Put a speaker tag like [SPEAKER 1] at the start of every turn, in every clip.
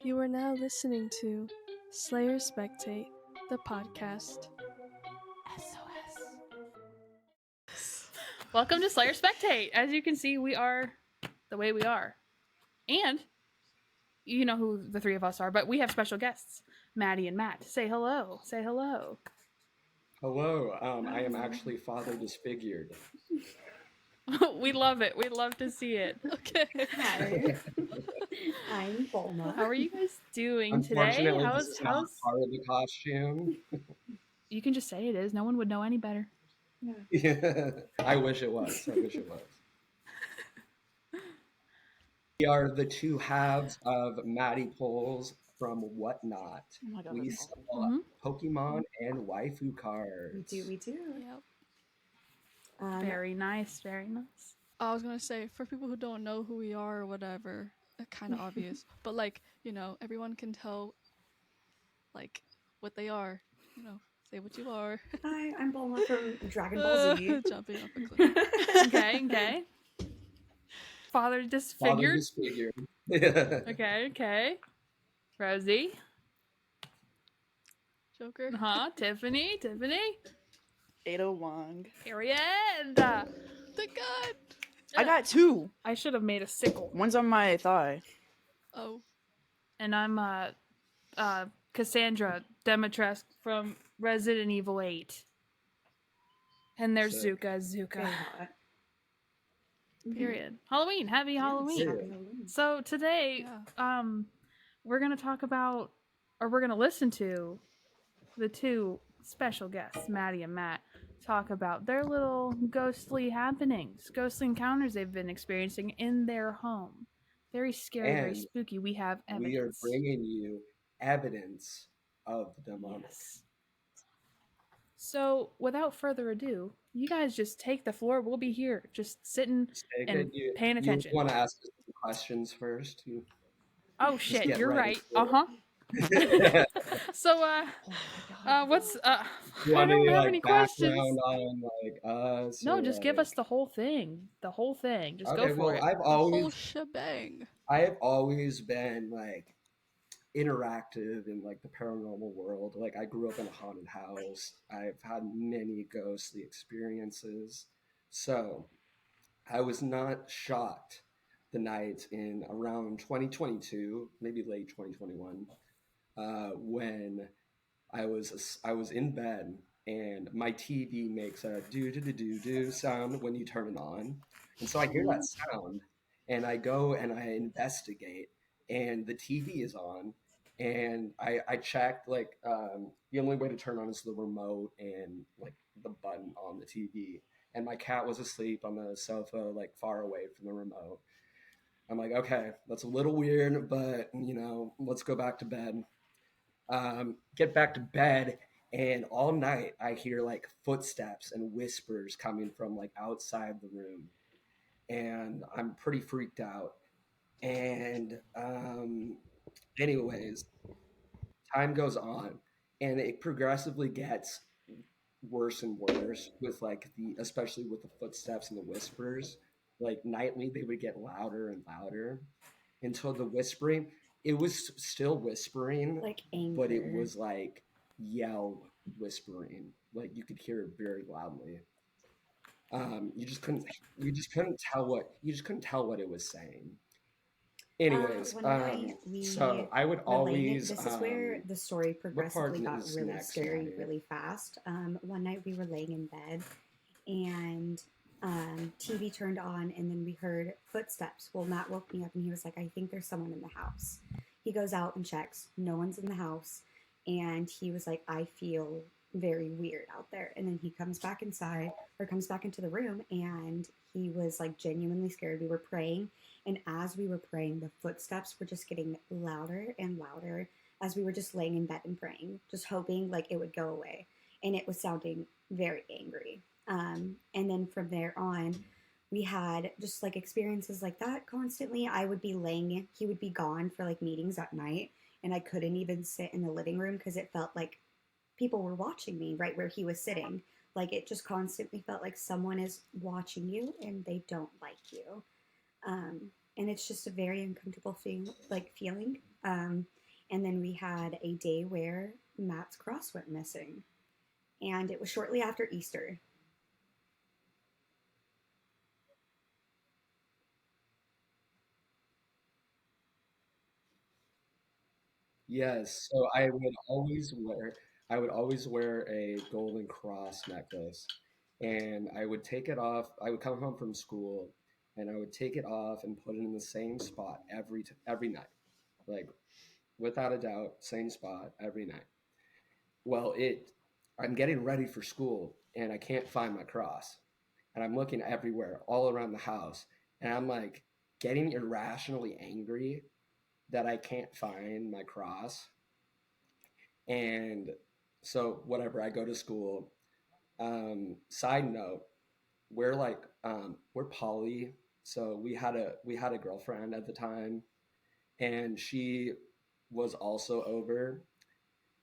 [SPEAKER 1] You are now listening to Slayer Spectate, the podcast.
[SPEAKER 2] S.O.S. Welcome to Slayer Spectate. As you can see, we are the way we are. And you know who the three of us are, but we have special guests, Maddy and Matt. Say hello. Say hello.
[SPEAKER 3] Hello, I am actually father disfigured.
[SPEAKER 2] We love it. We love to see it.
[SPEAKER 1] Okay.
[SPEAKER 4] Hi, I'm Bulma.
[SPEAKER 2] How are you guys doing today?
[SPEAKER 3] Unfortunately, this is not part of the costume.
[SPEAKER 2] You can just say it is. No one would know any better.
[SPEAKER 3] Yeah. I wish it was. We are the two halves of Maddy Poles from Whatnot.
[SPEAKER 2] Oh my god.
[SPEAKER 3] We
[SPEAKER 2] that's
[SPEAKER 3] sell
[SPEAKER 2] awesome.
[SPEAKER 3] Pokemon and waifu cards.
[SPEAKER 4] We do.
[SPEAKER 1] Yep.
[SPEAKER 2] Very nice. Very nice.
[SPEAKER 1] I was gonna say, for people who don't know who we are or whatever, kind of obvious, but everyone can tell, what they are. Say what you are.
[SPEAKER 4] Hi, I'm Bulma from Dragon Ball Z.
[SPEAKER 1] Jumping off a cliff.
[SPEAKER 2] Okay. Father disfigured. Okay. Rosie.
[SPEAKER 1] Joker.
[SPEAKER 2] Tiffany.
[SPEAKER 5] 801.
[SPEAKER 2] Period.
[SPEAKER 1] Thank God.
[SPEAKER 5] I got two.
[SPEAKER 2] I should have made a sickle.
[SPEAKER 5] One's on my thigh.
[SPEAKER 1] Oh.
[SPEAKER 2] And I'm Cassandra Demetresque from Resident Evil 8. And there's
[SPEAKER 3] Sick.
[SPEAKER 2] Zuka.
[SPEAKER 4] Very hot.
[SPEAKER 2] Period. Halloween. Happy Halloween.
[SPEAKER 4] Happy Halloween.
[SPEAKER 2] So today, we're gonna talk about, or we're gonna listen to, the two special guests, Maddy and Matt, talk about their little ghostly happenings, ghostly encounters they've been experiencing in their home. Very scary, very
[SPEAKER 3] And
[SPEAKER 2] spooky. We have evidence.
[SPEAKER 3] We are bringing you evidence of the demonic.
[SPEAKER 2] Yes. So, without further ado, you guys just take the floor. We'll be here, just sitting and paying attention.
[SPEAKER 3] You want to ask us some questions first?
[SPEAKER 2] Oh shit,
[SPEAKER 3] get
[SPEAKER 2] you're
[SPEAKER 3] right
[SPEAKER 2] right. So, what's I don't have any questions.
[SPEAKER 3] On us?
[SPEAKER 2] No, just give us the whole thing. The whole thing. Just go for it.
[SPEAKER 3] I've
[SPEAKER 1] The whole
[SPEAKER 3] always
[SPEAKER 1] shebang.
[SPEAKER 3] I have always been interactive in the paranormal world. I grew up in a haunted house. I've had many ghostly experiences. So I was not shocked the night in around 2022, maybe late 2021, when I was in bed and my TV makes a do sound when you turn it on. And so I hear that sound and I go and I investigate and the TV is on and I checked the only way to turn on is the remote and the button on the TV. And my cat was asleep on the sofa far away from the remote. I'm like, okay, that's a little weird, but let's go back to bed. Get back to bed, and all night I hear footsteps and whispers coming from outside the room, and I'm pretty freaked out. And anyways, time goes on, and it progressively gets worse and worse with especially with the footsteps and the whispers. Nightly, they would get louder and louder until the whispering, it was still whispering,
[SPEAKER 4] Anger.
[SPEAKER 3] but it was yell whispering. You could hear it very loudly. You just couldn't tell what it was saying. Anyways, so I would always.
[SPEAKER 4] This is where the story progressively got
[SPEAKER 3] is
[SPEAKER 4] really
[SPEAKER 3] next,
[SPEAKER 4] scary
[SPEAKER 3] Maddy?
[SPEAKER 4] really fast. One night we were laying in bed and TV turned on and then we heard footsteps. Well, Matt woke me up and he was like, I think there's someone in the house. He goes out and checks. No one's in the house. And he was like, I feel very weird out there. And then he comes back inside or comes back into the room and he was genuinely scared. We were praying. And as we were praying, the footsteps were just getting louder and louder as we were just laying in bed and praying, just hoping it would go away. And it was sounding very angry. And then from there on, we had just experiences like that constantly. I would be laying, he would be gone for meetings at night. And I couldn't even sit in the living room because it felt like people were watching me right where he was sitting. It just constantly felt like someone is watching you and they don't like you. And it's just a very uncomfortable feeling. And then we had a day where Matt's cross went missing, and it was shortly after Easter.
[SPEAKER 3] Yes, so I would always wear a golden cross necklace, and I would take it off. I would come home from school and I would take it off and put it in the same spot every night. Like without a doubt, same spot every night. Well, it I'm getting ready for school and I can't find my cross. And I'm looking everywhere, all around the house, and I'm like getting irrationally angry that I can't find my cross. And so whatever, I go to school. Side note, we're poly, so we had a girlfriend at the time, and she was also over.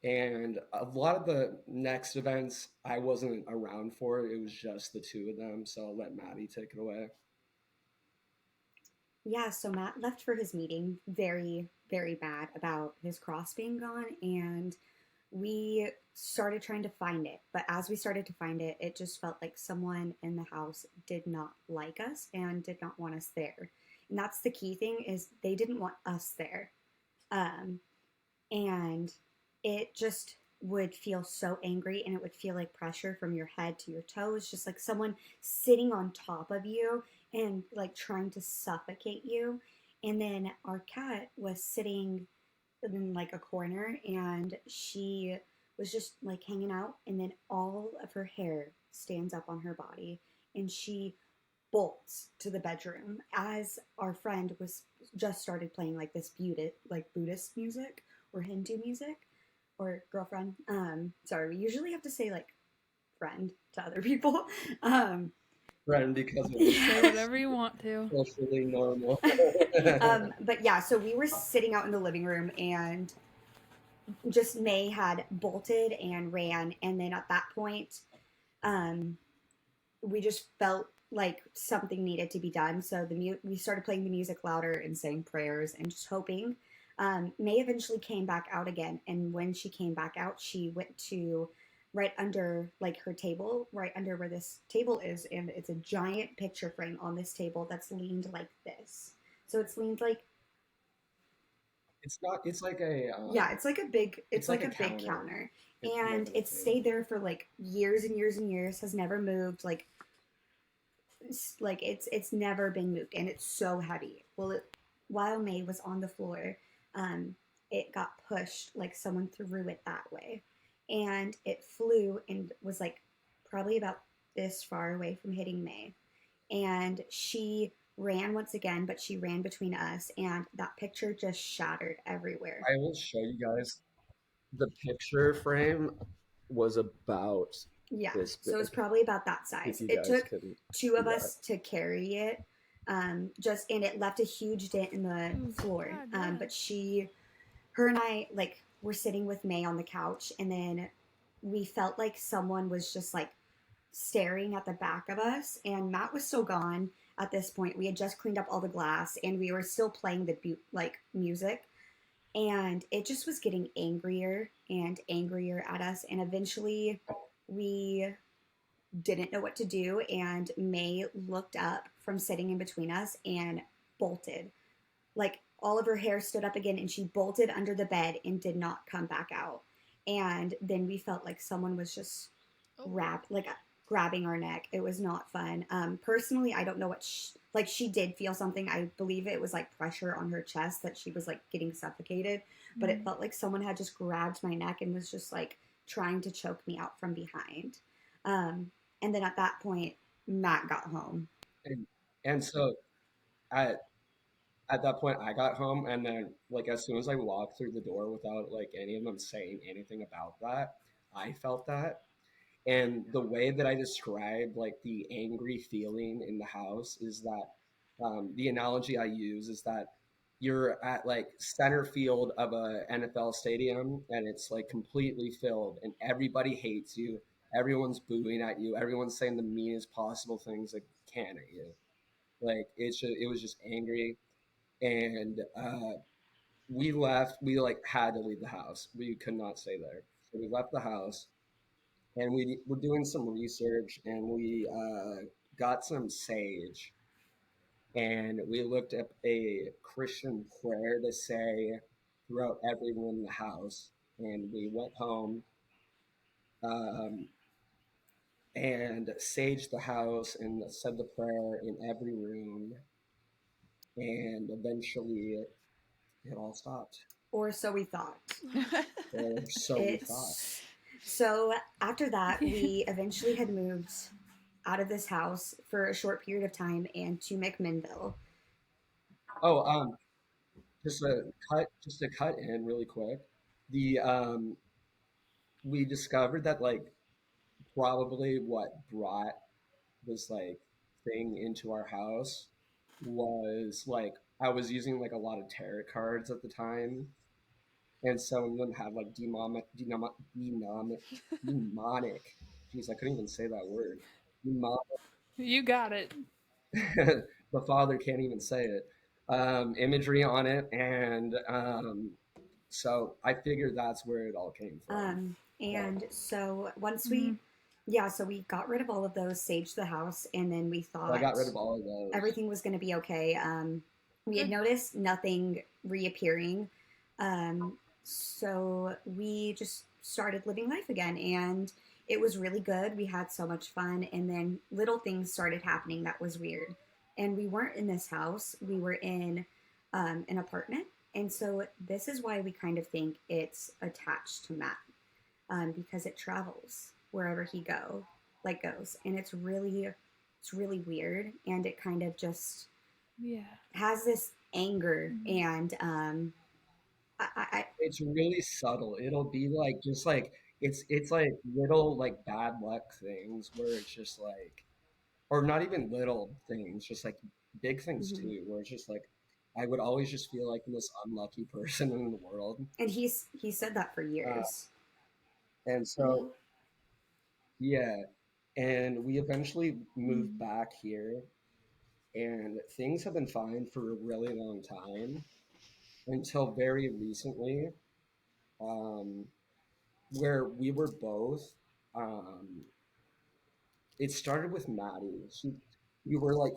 [SPEAKER 3] And a lot of the next events I wasn't around for. It was just the two of them. So I'll let Maddie take it away.
[SPEAKER 4] Yeah, so Matt left for his meeting very, very bad about his cross being gone, and we started trying to find it. But as we started to find it, it just felt like someone in the house did not like us and did not want us there. And that's the key thing is they didn't want us there. Um, and it just would feel so angry and it would feel like pressure from your head to your toes, just like someone sitting on top of you and like trying to suffocate you. And then our cat was sitting in like a corner and she was just like hanging out, and then all of her hair stands up on her body and she bolts to the bedroom as our friend was just started playing like this Buddhist music or Hindu music or girlfriend. Sorry, we usually have to say like friend to other people. um
[SPEAKER 3] Right, because
[SPEAKER 2] Say
[SPEAKER 4] yeah.
[SPEAKER 2] whatever you want to.
[SPEAKER 3] socially normal.
[SPEAKER 4] But yeah, so we were sitting out in the living room and just May had bolted and ran, and then at that point, um, we just felt like something needed to be done. So we started playing the music louder and saying prayers and just hoping. May eventually came back out again, and when she came back out, she went to right under like her table, right under where this table is, and it's a giant picture frame on this table that's leaned like this. So it's leaned like
[SPEAKER 3] It's not. It's like a.
[SPEAKER 4] yeah, it's like a big
[SPEAKER 3] It's
[SPEAKER 4] it's
[SPEAKER 3] like
[SPEAKER 4] like
[SPEAKER 3] a
[SPEAKER 4] a big
[SPEAKER 3] counter.
[SPEAKER 4] counter.
[SPEAKER 3] It's more
[SPEAKER 4] And
[SPEAKER 3] than a
[SPEAKER 4] it's stayed
[SPEAKER 3] table.
[SPEAKER 4] there for like years and years and years, has never moved. Like it's never been moved, and it's so heavy. Well, while May was on the floor, um, it got pushed like someone threw it that way, and it flew and was like probably about this far away from hitting May, and she ran once again, but she ran between us, and that picture just shattered everywhere.
[SPEAKER 3] I will show you guys. The picture frame was about
[SPEAKER 4] Yeah,
[SPEAKER 3] this
[SPEAKER 4] so it's
[SPEAKER 3] big.
[SPEAKER 4] probably about that
[SPEAKER 3] If
[SPEAKER 4] size.
[SPEAKER 3] you
[SPEAKER 4] It
[SPEAKER 3] guys
[SPEAKER 4] took
[SPEAKER 3] can
[SPEAKER 4] two
[SPEAKER 3] see
[SPEAKER 4] of
[SPEAKER 3] that.
[SPEAKER 4] us to carry it, just and it left a huge dent in the
[SPEAKER 1] Ooh,
[SPEAKER 4] floor.
[SPEAKER 1] God, yeah.
[SPEAKER 4] But her and I, like were sitting with May on the couch, and then we felt like someone was just like staring at the back of us. And Matt was still gone at this point. We had just cleaned up all the glass, and we were still playing the like music, and it just was getting angrier and angrier at us. And eventually, we didn't know what to do, and May looked up from sitting in between us and bolted. Like all of her hair stood up again, and she bolted under the bed and did not come back out. And then we felt like someone was just
[SPEAKER 1] Oh,
[SPEAKER 4] grabbing our neck. It was not fun. Personally, I don't know what like she did feel something. I believe it was like pressure on her chest that she was like getting suffocated, but it felt like someone had just grabbed my neck and was just like trying to choke me out from behind. Um, and then at that point, Matt got home.
[SPEAKER 3] And and so at at that point, I got home, and then like as soon as I walked through the door without like any of them saying anything about that, I felt that. And the way that I describe like the angry feeling in the house is that the analogy I use is that you're at like center field of a NFL stadium and it's like completely filled and everybody hates you. Everyone's booing at you. Everyone's saying the meanest possible things they can at you. Like it was just angry, and we left. We like had to leave the house. We could not stay there, so we left the house, and we were doing some research, and we got some sage, and we looked up a Christian prayer to say throughout every room in the house, and we went home. Um, and saged the house and said the prayer in every room, and eventually it all stopped.
[SPEAKER 4] Or so we thought.
[SPEAKER 3] Or so we thought.
[SPEAKER 4] So after that, we eventually had moved out of this house for a short period of time and to McMinnville.
[SPEAKER 3] Oh, just to cut in really quick. The we discovered that like probably what brought this like thing into our house was like I was using like a lot of tarot cards at the time, and some of them had like demonic. Jeez, I couldn't even say that word. Demonic.
[SPEAKER 2] You got it.
[SPEAKER 3] The father can't even say it. Imagery on it, and so I figured that's where it all came from.
[SPEAKER 4] And so once
[SPEAKER 2] Mhm.
[SPEAKER 4] so we got rid of all of those, saged the house, and then we
[SPEAKER 3] So I
[SPEAKER 4] thought
[SPEAKER 3] got rid of all of those.
[SPEAKER 4] everything was going to be okay. We had noticed nothing reappearing. So we just started living life again, and it was really good. We had so much fun, and then little things started happening that was weird. And we weren't in this house, we were in an apartment. And so this is why we kind of think it's attached to Matt, because it travels wherever he goes, and it's really weird, and it kind of just has this anger, and
[SPEAKER 3] It's really subtle. It'll be like just like it's like little like bad luck things where it's just like, or not even little things, just like big things
[SPEAKER 4] Mhm.
[SPEAKER 3] too, where it's just like I would always just feel like the most unlucky person in the world.
[SPEAKER 4] And he said that for years.
[SPEAKER 3] And so yeah, and we eventually moved back here, and things have been fine for a really long time until very recently, um, where we were both. Um, it started with Maddy. We were like,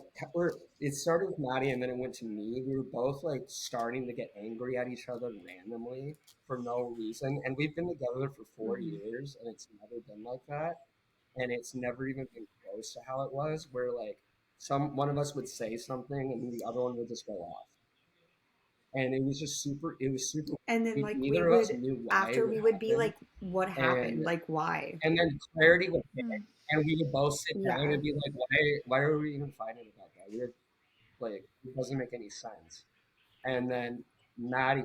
[SPEAKER 3] it started with Maddy, and then it went to me. We were both like starting to get angry at each other randomly for no reason, and we've been together for 4 years, and it's never been like that, and it's never even been close to how it was. Where like one of us would say something, and the other one would just go off, and it was just super. It was super.
[SPEAKER 4] And then like we
[SPEAKER 3] Neither of us
[SPEAKER 4] would,
[SPEAKER 3] knew why it
[SPEAKER 4] after
[SPEAKER 3] would
[SPEAKER 4] we would be
[SPEAKER 3] happen,
[SPEAKER 4] like, what
[SPEAKER 3] and
[SPEAKER 4] happened, like why?
[SPEAKER 3] then clarity would hit, and we would both sit down
[SPEAKER 4] Yeah.
[SPEAKER 3] and be like, why are we even fighting about that? We were like, it doesn't make any sense. And then Maddie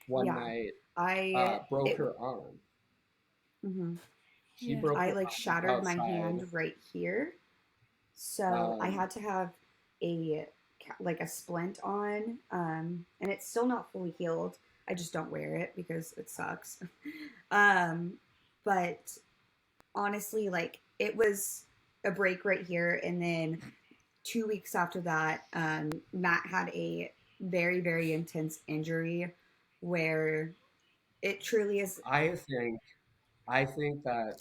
[SPEAKER 3] one
[SPEAKER 4] Yeah.
[SPEAKER 3] night
[SPEAKER 4] I
[SPEAKER 3] broke
[SPEAKER 4] it
[SPEAKER 3] her arm.
[SPEAKER 4] mhm.
[SPEAKER 3] She broke
[SPEAKER 4] I
[SPEAKER 3] her
[SPEAKER 4] like
[SPEAKER 3] arm
[SPEAKER 4] shattered my
[SPEAKER 3] outside.
[SPEAKER 4] hand right here. So I had to have a like a splint on, and it's still not fully healed. I just don't wear it because it sucks. um, but honestly, like it was a break right here, and then 2 weeks after that, Matt had a very very intense injury where it truly is.
[SPEAKER 3] I think that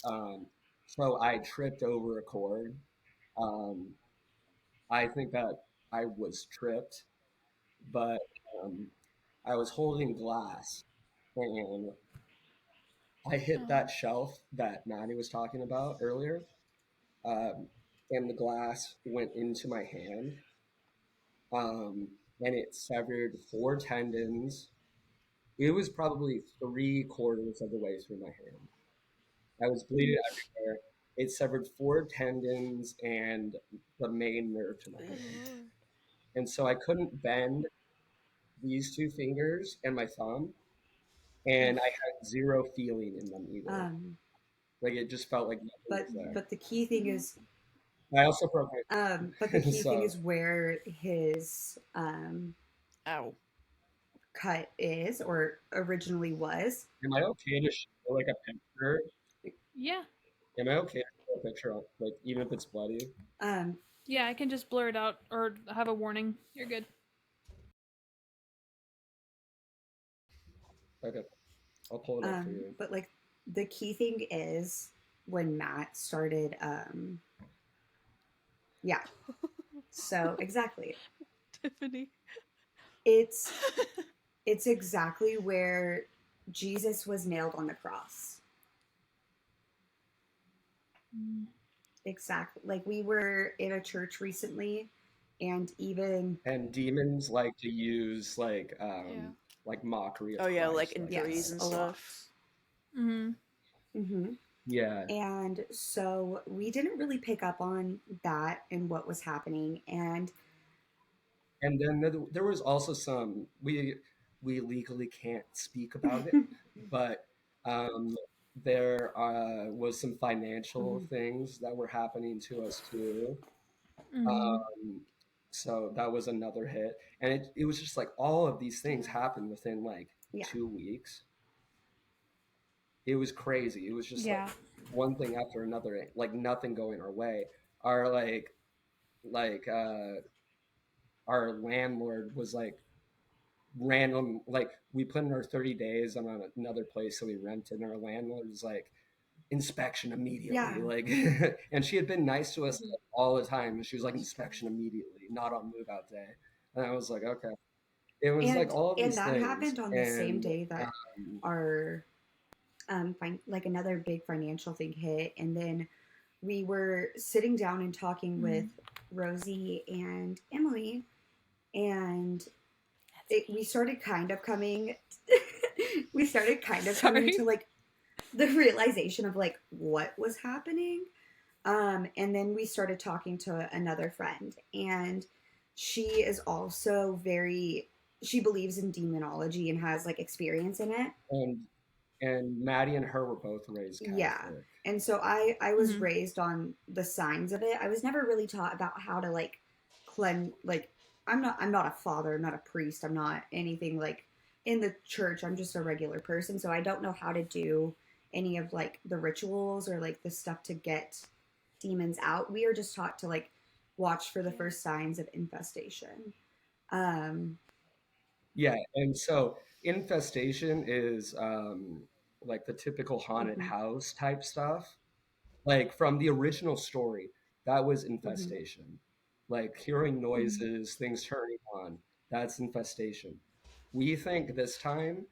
[SPEAKER 3] so I tripped over a cord. Um, I think that I was tripped, but um, I was holding glass, and I hit that shelf that Maddie was talking about earlier, and the glass went into my hand, and it severed 4 tendons. It was probably 3/4 of the way through my hand. I was bleeding everywhere. It severed 4 tendons and the main nerve to my hand. And so I couldn't bend these 2 fingers and my thumb, and I had zero feeling in them either.
[SPEAKER 4] Um,
[SPEAKER 3] Like it just felt like nothing
[SPEAKER 4] but
[SPEAKER 3] was there.
[SPEAKER 4] but the key thing is
[SPEAKER 3] I also broke
[SPEAKER 4] but the
[SPEAKER 3] my
[SPEAKER 4] key thing
[SPEAKER 3] so
[SPEAKER 4] is where his
[SPEAKER 5] Ow.
[SPEAKER 4] cut is, or originally was.
[SPEAKER 3] am I okay to show like a picture?
[SPEAKER 2] Yeah.
[SPEAKER 3] Am I okay to show a picture of, like even if it's bloody?
[SPEAKER 4] Um,
[SPEAKER 2] Yeah, I can just blur it out or have a warning. You're good.
[SPEAKER 3] Okay, I'll pull it up for you.
[SPEAKER 4] But like the key thing is when Matt started, yeah. So exactly,
[SPEAKER 1] Tiffany.
[SPEAKER 4] it's it's exactly where Jesus was nailed on the cross. Exactly. Like we were in a church recently, and even
[SPEAKER 3] And demons like to use
[SPEAKER 1] Yeah.
[SPEAKER 3] like mockery of
[SPEAKER 5] Oh yeah, like
[SPEAKER 3] Christ, that kind of
[SPEAKER 5] injuries
[SPEAKER 4] yes,
[SPEAKER 5] and
[SPEAKER 4] a
[SPEAKER 3] stuff.
[SPEAKER 4] lot.
[SPEAKER 5] stuff.
[SPEAKER 2] Mm-hmm.
[SPEAKER 4] Mm-hmm.
[SPEAKER 3] Yeah,
[SPEAKER 4] And so we didn't really pick up on that and what was happening. And
[SPEAKER 3] and then there was also some we legally can't speak about it, but um, there was some financial
[SPEAKER 4] Mhm.
[SPEAKER 3] things that were happening to us too.
[SPEAKER 2] Mm-hmm.
[SPEAKER 3] Um, so that was another hit, and it was just like all of these things
[SPEAKER 1] Yeah.
[SPEAKER 3] happened within like
[SPEAKER 4] Yeah.
[SPEAKER 3] 2 weeks. It was crazy. It was just like
[SPEAKER 2] Yeah.
[SPEAKER 3] one thing after another, like nothing going our way. Our like our landlord was like random, like we put in our 30 days on another place that we rented, and our landlord was like inspection immediately,
[SPEAKER 4] Yeah.
[SPEAKER 3] like and she had been nice to us
[SPEAKER 4] Mhm.
[SPEAKER 3] all the time, and she was like
[SPEAKER 1] That's
[SPEAKER 3] inspection
[SPEAKER 1] crazy.
[SPEAKER 3] immediately, not on move out day. And I was like, okay. It was like
[SPEAKER 4] And
[SPEAKER 3] all of
[SPEAKER 4] and
[SPEAKER 3] these
[SPEAKER 4] that
[SPEAKER 3] things.
[SPEAKER 4] happened on the same
[SPEAKER 3] And
[SPEAKER 4] day that our like another big financial thing hit, and then we were sitting down and talking
[SPEAKER 2] Mm-hmm.
[SPEAKER 4] with Rosie and Emily, and we started kind of coming we started kind of coming
[SPEAKER 1] Sorry.
[SPEAKER 4] to like the realization of like what was happening. And then we started talking to another friend, and she is also she believes in demonology and has like experience in it.
[SPEAKER 3] and and Maddie and her were both raised
[SPEAKER 4] Yeah.
[SPEAKER 3] Catholic.
[SPEAKER 4] And so I was
[SPEAKER 2] Mm-hmm.
[SPEAKER 4] raised on the signs of it. I was never really taught about how to like cleanse, like I'm not a father, I'm not a priest, I'm not anything like in the church. I'm just a regular person, so I don't know how to do any of like the rituals or like the stuff to get demons out. We are just taught to like watch for the
[SPEAKER 1] Yeah.
[SPEAKER 4] first signs of infestation. Um
[SPEAKER 3] Yeah, and so infestation is like the typical haunted
[SPEAKER 4] mhm,
[SPEAKER 3] house type stuff. Like from the original story, that was
[SPEAKER 4] mhm.
[SPEAKER 3] infestation. Like hearing
[SPEAKER 2] Mm-hmm.
[SPEAKER 3] noises, things turning on, that's infestation. We think this time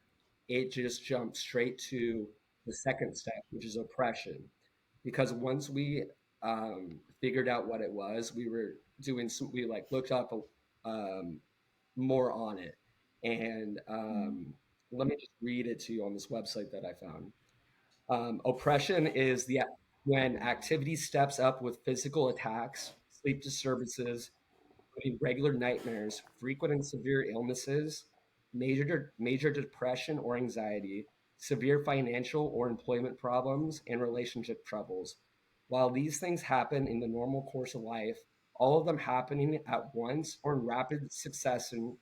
[SPEAKER 3] it just jumped straight to the second step, which is oppression. Because once we figured out what it was, we were doing some, we like looked up um, more on it. And let me just read it to you on this website that I found. Oppression is the when activity steps up with physical attacks, sleep disturbances, including regular nightmares, frequent and severe illnesses, major depression or anxiety, severe financial or employment problems, and relationship troubles. While these things happen in the normal course of life, all of them happening at once or in rapid succession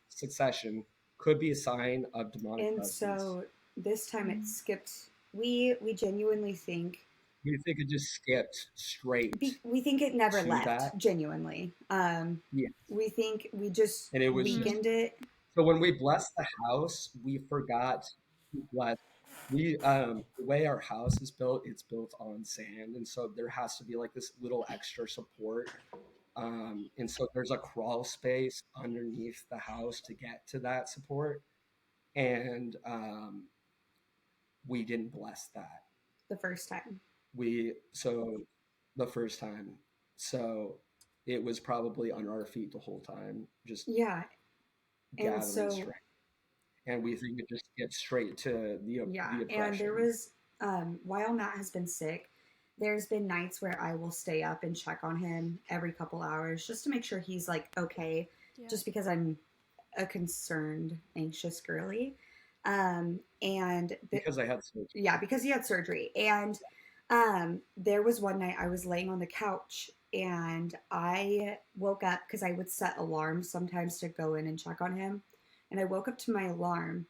[SPEAKER 3] could be a sign of demonic
[SPEAKER 4] And
[SPEAKER 3] presence.
[SPEAKER 4] so this time it
[SPEAKER 2] Mm-hmm.
[SPEAKER 4] skipped. We genuinely think
[SPEAKER 3] You think it just skipped straight
[SPEAKER 4] we think it never
[SPEAKER 3] to
[SPEAKER 4] left,
[SPEAKER 3] that?
[SPEAKER 4] genuinely.
[SPEAKER 3] Yeah.
[SPEAKER 4] We think we just
[SPEAKER 3] And it was just
[SPEAKER 4] weakened it.
[SPEAKER 3] so when we blessed the house, we forgot to bless. We the way our house is built, it's built on sand, and so there has to be like this little extra support. And so there's a crawl space underneath the house to get to that support, and we didn't bless that.
[SPEAKER 4] The first time.
[SPEAKER 3] We so the first time, so it was probably on our feet the whole time, just
[SPEAKER 4] Yeah. And
[SPEAKER 3] gathering
[SPEAKER 4] so,
[SPEAKER 3] strength. And we think it just gets straight to
[SPEAKER 4] yeah.
[SPEAKER 3] the
[SPEAKER 4] And there
[SPEAKER 3] oppression.
[SPEAKER 4] was, while Matt has been sick, there's been nights where I will stay up and check on him every couple hours just to make sure he's like okay,
[SPEAKER 1] Yeah.
[SPEAKER 4] just because I'm a concerned, anxious girly. And
[SPEAKER 3] Because I had surgery.
[SPEAKER 4] yeah, because he had surgery. And there was one night I was laying on the couch and I woke up because I would set alarms sometimes to go in and check on him. And I woke up to my alarm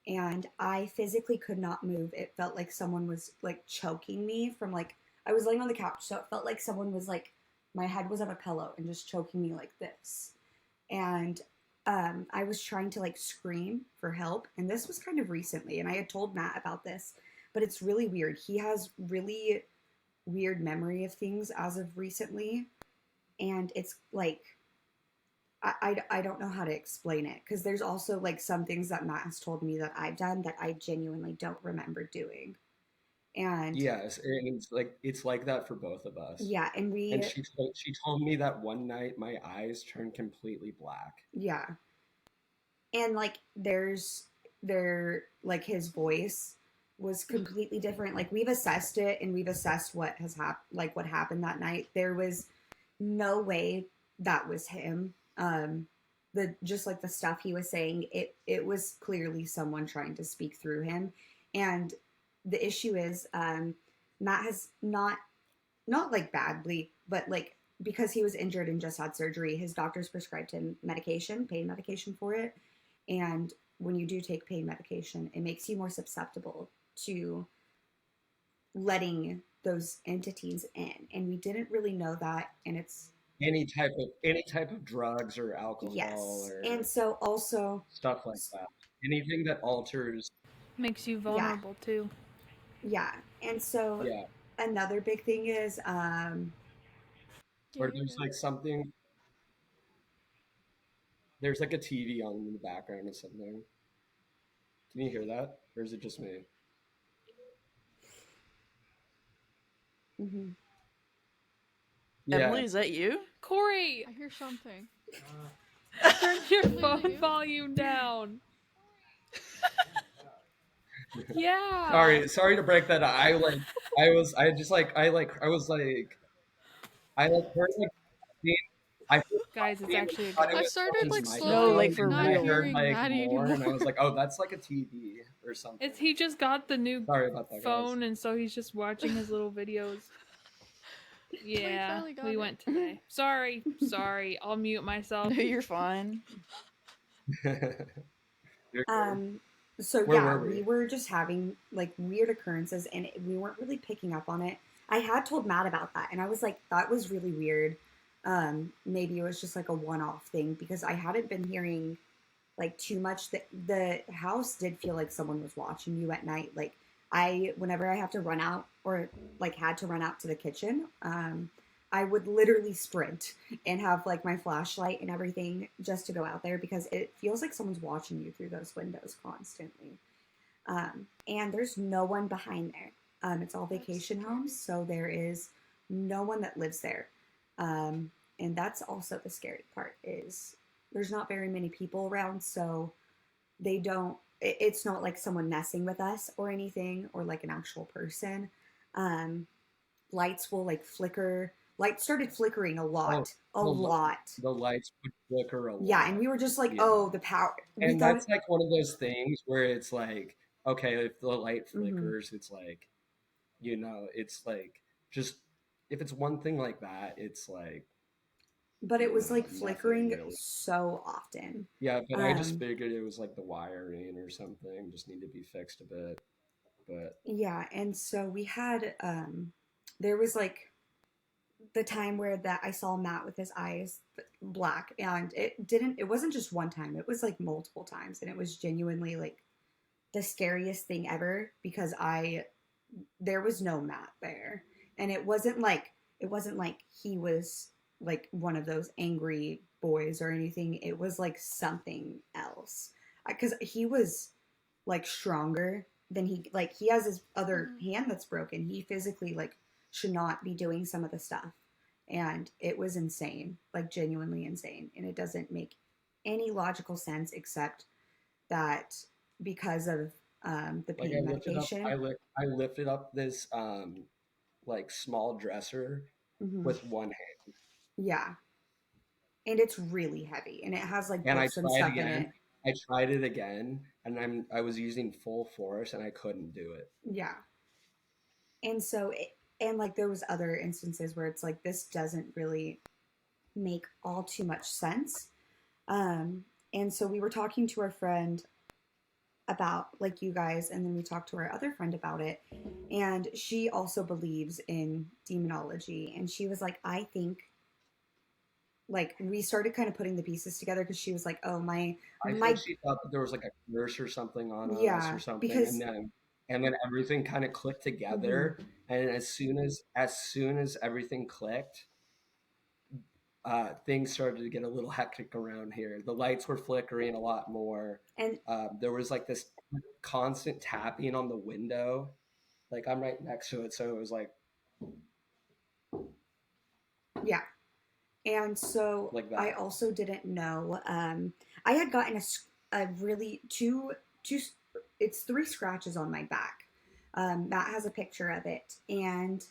[SPEAKER 4] and I physically could not move. It felt like someone was like choking me from like, I was laying on the couch. So it felt like someone was like, my head was on a pillow and just choking me like this. And I was trying to like scream for help, and this was kind of recently, and I had told Matt about this, but it's really weird. He has really weird memory of things as of recently, and it's like I don't know how to explain it, because there's also like some things that Matt has told me that I've done that I genuinely don't remember doing. And
[SPEAKER 3] Yes, and it's like that for both of us.
[SPEAKER 4] yeah, and
[SPEAKER 3] And
[SPEAKER 4] we,
[SPEAKER 3] she told me that one night my eyes turned completely black.
[SPEAKER 4] yeah, and like like his voice was completely different. Like we've assessed it, and we've assessed what has happened, like what happened that night. There was no way that was him. The just like the stuff he was saying, it was clearly someone trying to speak through him. And the issue is, Matt has not like badly, but like because he was injured and just had surgery, his doctors prescribed him medication, pain medication for it. And when you do take pain medication, it makes you more susceptible to letting those entities in. And we didn't really know that. And it's,
[SPEAKER 3] Any type of drugs or alcohol
[SPEAKER 4] yes. And
[SPEAKER 3] or
[SPEAKER 4] so also,
[SPEAKER 3] stuff like that. Anything that alters.
[SPEAKER 2] Makes you
[SPEAKER 4] yeah,
[SPEAKER 2] vulnerable too.
[SPEAKER 4] yeah. And so
[SPEAKER 3] Yeah.
[SPEAKER 4] another big thing is,
[SPEAKER 1] Yeah,
[SPEAKER 3] Or
[SPEAKER 1] you're
[SPEAKER 3] there's
[SPEAKER 1] good.
[SPEAKER 3] like something. There's like a TV on in the background or something. Can you hear that, or is it just me?
[SPEAKER 4] mhm.
[SPEAKER 3] Yeah.
[SPEAKER 5] Emily, is that you?
[SPEAKER 2] Corey,
[SPEAKER 1] I hear something.
[SPEAKER 2] turn your
[SPEAKER 1] Emily, is it
[SPEAKER 2] phone
[SPEAKER 1] you?
[SPEAKER 2] volume down. Yeah.
[SPEAKER 3] Sorry to break that. I like heard like being, I heard
[SPEAKER 2] Guys, it's
[SPEAKER 3] being,
[SPEAKER 2] actually a
[SPEAKER 3] thought it
[SPEAKER 1] I
[SPEAKER 3] was
[SPEAKER 2] ghost.
[SPEAKER 1] started
[SPEAKER 3] someone's
[SPEAKER 1] like
[SPEAKER 5] No,
[SPEAKER 1] slowly
[SPEAKER 5] like
[SPEAKER 3] microphone,
[SPEAKER 5] for
[SPEAKER 3] and then
[SPEAKER 1] not
[SPEAKER 3] I
[SPEAKER 5] real.
[SPEAKER 3] heard
[SPEAKER 1] hearing
[SPEAKER 3] like
[SPEAKER 1] Maddy
[SPEAKER 3] more,
[SPEAKER 1] anymore.
[SPEAKER 3] and I was like, oh, that's like a TV or something.
[SPEAKER 2] He just got the new
[SPEAKER 3] Sorry about that, guys.
[SPEAKER 2] phone, and so he's just watching his little videos.
[SPEAKER 1] Oh, you
[SPEAKER 2] Yeah,
[SPEAKER 1] finally got
[SPEAKER 2] we
[SPEAKER 1] it.
[SPEAKER 2] went today. Sorry. I'll mute myself.
[SPEAKER 5] No, you're fine.
[SPEAKER 3] You're good.
[SPEAKER 4] Um, so
[SPEAKER 3] Where
[SPEAKER 4] yeah,
[SPEAKER 3] were
[SPEAKER 4] we
[SPEAKER 3] we?
[SPEAKER 4] were just having like weird occurrences, and we weren't really picking up on it. I had told Matt about that, and I was like, that was really weird. Maybe it was just like a one-off thing, because I hadn't been hearing like too much. The house did feel like someone was watching you at night. Like whenever I have to run out, or like had to run out to the kitchen, I would literally sprint and have like my flashlight and everything just to go out there, because it feels like someone's watching you through those windows constantly. And there's no one behind there. It's all
[SPEAKER 1] That's
[SPEAKER 4] vacation
[SPEAKER 1] scary.
[SPEAKER 4] homes, so there is no one that lives there. And that's also the scary part, is there's not very many people around, so they don't. It's not like someone messing with us or anything, or like an actual person. Um, Lights will like flicker. Lights started flickering a
[SPEAKER 3] Oh,
[SPEAKER 4] lot, a
[SPEAKER 3] the
[SPEAKER 4] lot.
[SPEAKER 3] the lights would flicker a
[SPEAKER 4] Yeah, and
[SPEAKER 3] lot.
[SPEAKER 4] we were just like,
[SPEAKER 3] Yeah.
[SPEAKER 4] oh, the power. We
[SPEAKER 3] And
[SPEAKER 4] thought,
[SPEAKER 3] that's like one of those things where it's like, okay, if the light
[SPEAKER 4] mhm.
[SPEAKER 3] flickers, it's like, it's like just if it's one thing like that, it's like,
[SPEAKER 4] But it was like
[SPEAKER 3] nothing
[SPEAKER 4] flickering
[SPEAKER 3] really.
[SPEAKER 4] so often.
[SPEAKER 3] Yeah, but I just
[SPEAKER 4] Um,
[SPEAKER 3] figured it was like the wiring or something, just need to be fixed a bit. But
[SPEAKER 4] yeah, and so we had there was like the time where that I saw Matt with his eyes black, and it wasn't just one time, it was like multiple times, and it was genuinely like the scariest thing ever, because I there was no Matt there. And it wasn't like he was like one of those angry boys or anything. It was like something else. Cuz he was like stronger than he has his other
[SPEAKER 1] Mhm.
[SPEAKER 4] hand that's broken. He physically like should not be doing some of the stuff. And it was insane, like genuinely insane. And it doesn't make any logical sense, except that because of the
[SPEAKER 3] like
[SPEAKER 4] pain medication.
[SPEAKER 3] I lifted up this like small dresser
[SPEAKER 4] Hmm.
[SPEAKER 3] with one hand,
[SPEAKER 4] Yeah, and it's really heavy, and it has like
[SPEAKER 3] and
[SPEAKER 4] books and stuff in it.
[SPEAKER 3] I tried it again, and I was using full force, and I couldn't do it.
[SPEAKER 4] Yeah, and and like there was other instances where it's like this doesn't really make all too much sense. Um, and so we were talking to our friend about like you guys, and then we talked to our other friend about it, and she also believes in demonology, and she was like, I think like we started kind of putting the pieces together because she was like, "Oh,
[SPEAKER 3] I think
[SPEAKER 4] my
[SPEAKER 3] she thought that there was like a curse or something on us or
[SPEAKER 4] yeah,"
[SPEAKER 3] something,
[SPEAKER 4] because
[SPEAKER 3] and then everything kind of clicked
[SPEAKER 4] mhm.
[SPEAKER 3] together. And as soon as everything clicked, things started to get a little hectic around here. The lights were flickering a lot more.
[SPEAKER 4] And
[SPEAKER 3] There was like this constant tapping on the window. Like I'm right next to it, so it was
[SPEAKER 4] yeah, and so
[SPEAKER 3] like
[SPEAKER 4] I
[SPEAKER 3] that.
[SPEAKER 4] also didn't know. I had gotten a really two. It's three scratches on my back. Matt has a picture of it, and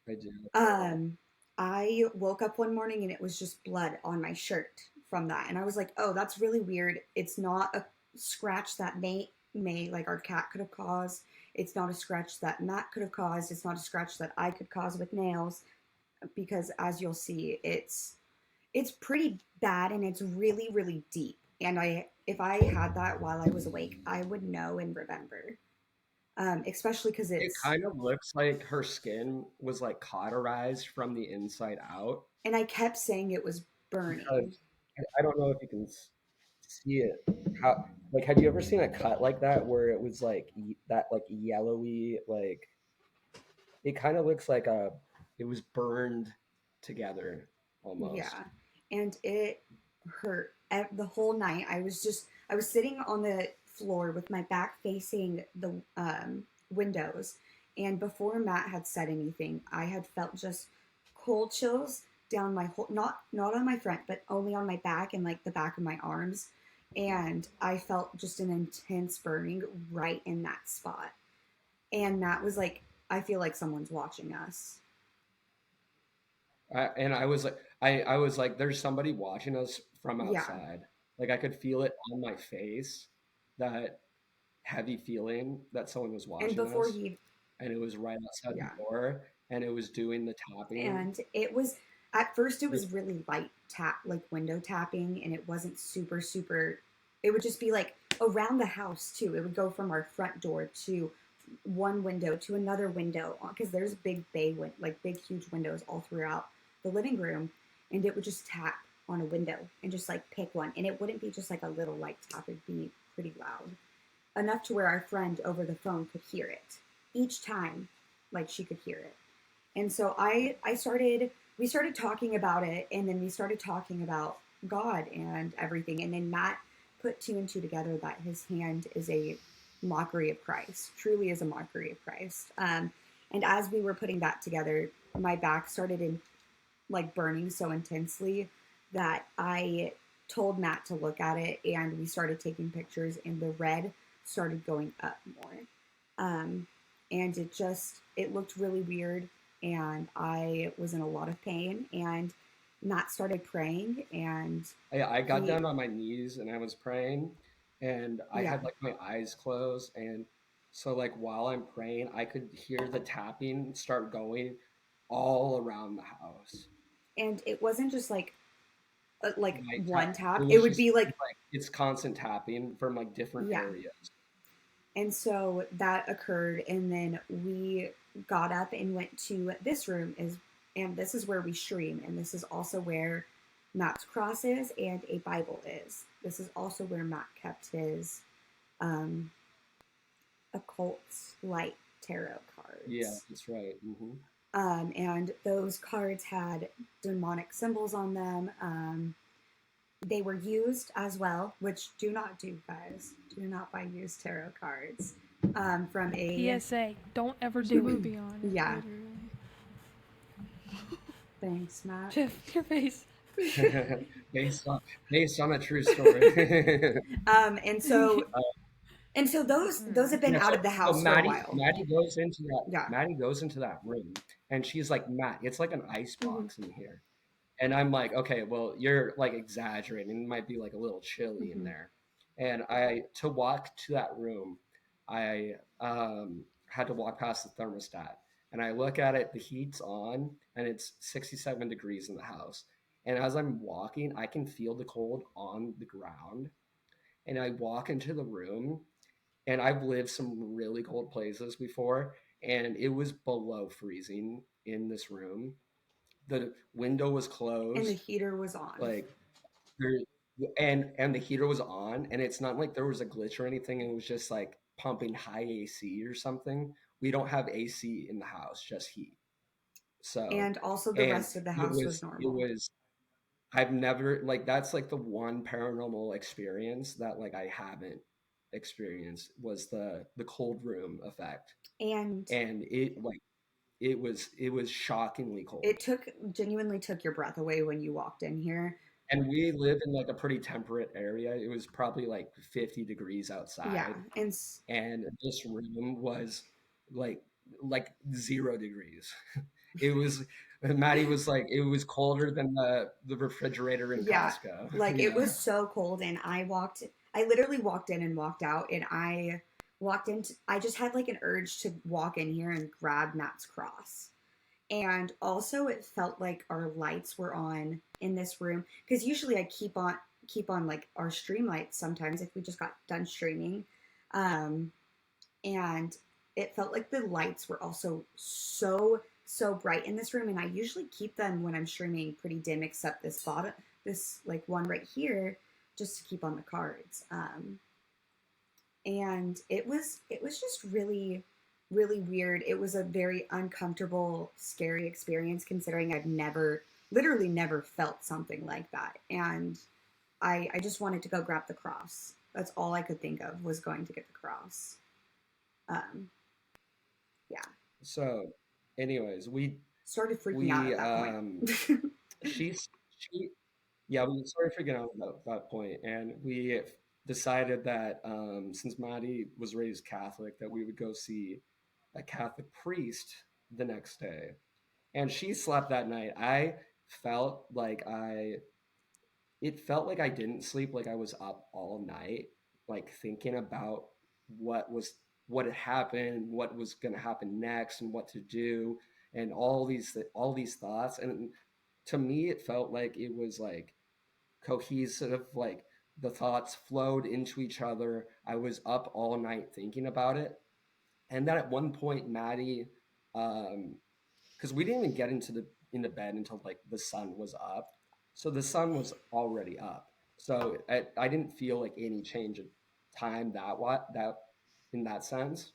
[SPEAKER 3] I do.
[SPEAKER 4] um, I woke up one morning and it was just blood on my shirt from that, and I was like, "Oh, that's really weird. It's not a scratch that may like our cat could have caused. It's not a scratch that Matt could have caused. It's not a scratch that I could cause with nails, because as you'll see, it's pretty bad and it's really really deep. And I if I had that while I was awake, I would know and remember. Especially because
[SPEAKER 3] It
[SPEAKER 4] it's
[SPEAKER 3] kind of looks like her skin was like cauterized from the inside out
[SPEAKER 4] and I kept saying it was burning.
[SPEAKER 3] because I don't know if you can see it. How like have you ever seen a cut like that where it was like that like yellowy like it kind of looks like it was burned together almost.
[SPEAKER 4] Yeah, and it hurt the whole night. I was sitting on the floor with my back facing the windows, and before Matt had said anything, I had felt just cold chills down my whole not on my front, but only on my back and like the back of my arms, and I felt just an intense burning right in that spot. And Matt was like, "I feel like someone's watching us."
[SPEAKER 3] And I was like, there's somebody watching us from
[SPEAKER 4] Yeah,
[SPEAKER 3] outside. Like I could feel it on my face, that heavy feeling that someone was
[SPEAKER 4] and
[SPEAKER 3] watching
[SPEAKER 4] before
[SPEAKER 3] us,
[SPEAKER 4] he
[SPEAKER 3] and it was right outside the
[SPEAKER 4] yeah.
[SPEAKER 3] door, and it was doing the tapping.
[SPEAKER 4] And it was at first it was really light tap, like window tapping, and it wasn't super. It would just be like around the house too. It would go from our front door to one window to another window, because there's big like big huge windows all throughout the living room, and it would just tap on a window and just like pick one, and it wouldn't be just like a little light tap. It'd be pretty loud, enough to where our friend over the phone could hear it each time, like she could hear it. And so I started we started talking about it, and then we started talking about God and everything, and then Matt put two and two together that his hand is a mockery of Christ, truly is a mockery of Christ. And as we were putting that together, my back started in like burning so intensely that I told Matt to look at it, and we started taking pictures, and the red started going up more. Um, and it looked really weird, and I was in a lot of pain, and Matt started praying, and
[SPEAKER 3] I got
[SPEAKER 4] he
[SPEAKER 3] down on my knees and I was praying, and I
[SPEAKER 4] yeah,
[SPEAKER 3] had like my eyes closed, and so like while I'm praying, I could hear the tapping start going all around the house.
[SPEAKER 4] and it wasn't just like
[SPEAKER 3] Like
[SPEAKER 4] one
[SPEAKER 3] it
[SPEAKER 4] tap. It
[SPEAKER 3] was
[SPEAKER 4] would
[SPEAKER 3] just
[SPEAKER 4] be like
[SPEAKER 3] like it's constant tapping from like different
[SPEAKER 4] yeah.
[SPEAKER 3] areas.
[SPEAKER 4] And so that occurred, and then we got up and went to this room is and this is where we stream, and this is also where Matt's cross is and a Bible is. This is also where Matt kept his um occult light tarot
[SPEAKER 3] Yeah,
[SPEAKER 4] cards.
[SPEAKER 3] that's right.
[SPEAKER 4] And those cards had demonic symbols on them. They were used as well, which do not do, guys. Do not buy used tarot cards. From a
[SPEAKER 2] PSA, don't ever
[SPEAKER 1] There's a
[SPEAKER 2] do it.
[SPEAKER 1] movie on it,
[SPEAKER 4] yeah.
[SPEAKER 1] literally.
[SPEAKER 4] Thanks, Matt.
[SPEAKER 2] Jeff, your face.
[SPEAKER 3] based on based on a true story.
[SPEAKER 4] And so
[SPEAKER 3] uh,
[SPEAKER 4] those have been
[SPEAKER 3] yeah,
[SPEAKER 4] out
[SPEAKER 3] so
[SPEAKER 4] of the
[SPEAKER 3] so
[SPEAKER 4] house for a
[SPEAKER 3] Maddie
[SPEAKER 4] while.
[SPEAKER 3] Maddie goes into that
[SPEAKER 4] Yeah.
[SPEAKER 3] Maddie goes into that room, and she's like, Matt, it's like an ice
[SPEAKER 4] Hmm.
[SPEAKER 3] box in here. And I'm like, okay, well, you're like exaggerating. It might be like a little chilly in
[SPEAKER 4] Hmm.
[SPEAKER 3] there. And I to walk to that room, I had to walk past the thermostat, and I look at it. The heat's on, and it's 67 degrees in the house. And as I'm walking, I can feel the cold on the ground. And I walk into the room, and I've lived some really cold places before, and it was below freezing in this room. the window was
[SPEAKER 4] And the
[SPEAKER 3] closed,
[SPEAKER 4] heater was on.
[SPEAKER 3] like there, and the heater was on, and it's not like there was a glitch or anything. It was just like pumping high AC or something. We don't have AC in the house, just heat. So,
[SPEAKER 4] And also the
[SPEAKER 3] and
[SPEAKER 4] rest of the
[SPEAKER 3] it
[SPEAKER 4] house was
[SPEAKER 3] was it
[SPEAKER 4] normal.
[SPEAKER 3] was I've never like that's like the one paranormal experience that like I haven't experienced was the cold room effect.
[SPEAKER 4] And
[SPEAKER 3] And it was shockingly cold.
[SPEAKER 4] it genuinely took your breath away when you walked in here.
[SPEAKER 3] And we live in like a pretty temperate area. It was probably like 50 degrees
[SPEAKER 4] Yeah.
[SPEAKER 3] outside, and this room was like like 0 degrees. It was Maddie was like it was colder than the refrigerator in
[SPEAKER 4] Yeah,
[SPEAKER 3] Costco,
[SPEAKER 4] like
[SPEAKER 3] you
[SPEAKER 4] it
[SPEAKER 3] know.
[SPEAKER 4] was so cold, and I literally walked in and walked out, and I just had like an urge to walk in here and grab Matt's cross. And also it felt like our lights were on in this room, because usually I keep on like our stream lights sometimes if we just got done streaming. Um, and it felt like the lights were also so bright in this room, and I usually keep them when I'm streaming pretty dim, except this like one right here, just to keep on the cards. And it was just really weird. It was a very uncomfortable, scary experience, considering I've literally never felt something like that. And I just wanted to go grab the cross. That's all I could think of, was going to get the cross. Um, yeah.
[SPEAKER 3] So, anyways,
[SPEAKER 4] Started freaking out
[SPEAKER 3] we
[SPEAKER 4] at that point.
[SPEAKER 3] she's she yeah, we started figuring out about that point, and we decided that since Maddy was raised Catholic, that we would go see a Catholic priest the next day. And she slept that night. Felt like I it felt like I didn't sleep, like I was up all night, like thinking about what was what had happened, what was going to happen next, and what to do, and all these thoughts. And to me, it felt like it was like cohesive, like the thoughts flowed into each other. I was up all night thinking about it, and then at one point, Maddy, um, because we didn't even get into bed until like the sun was up. So the sun was already up. So I didn't feel like any change of time that in that sense.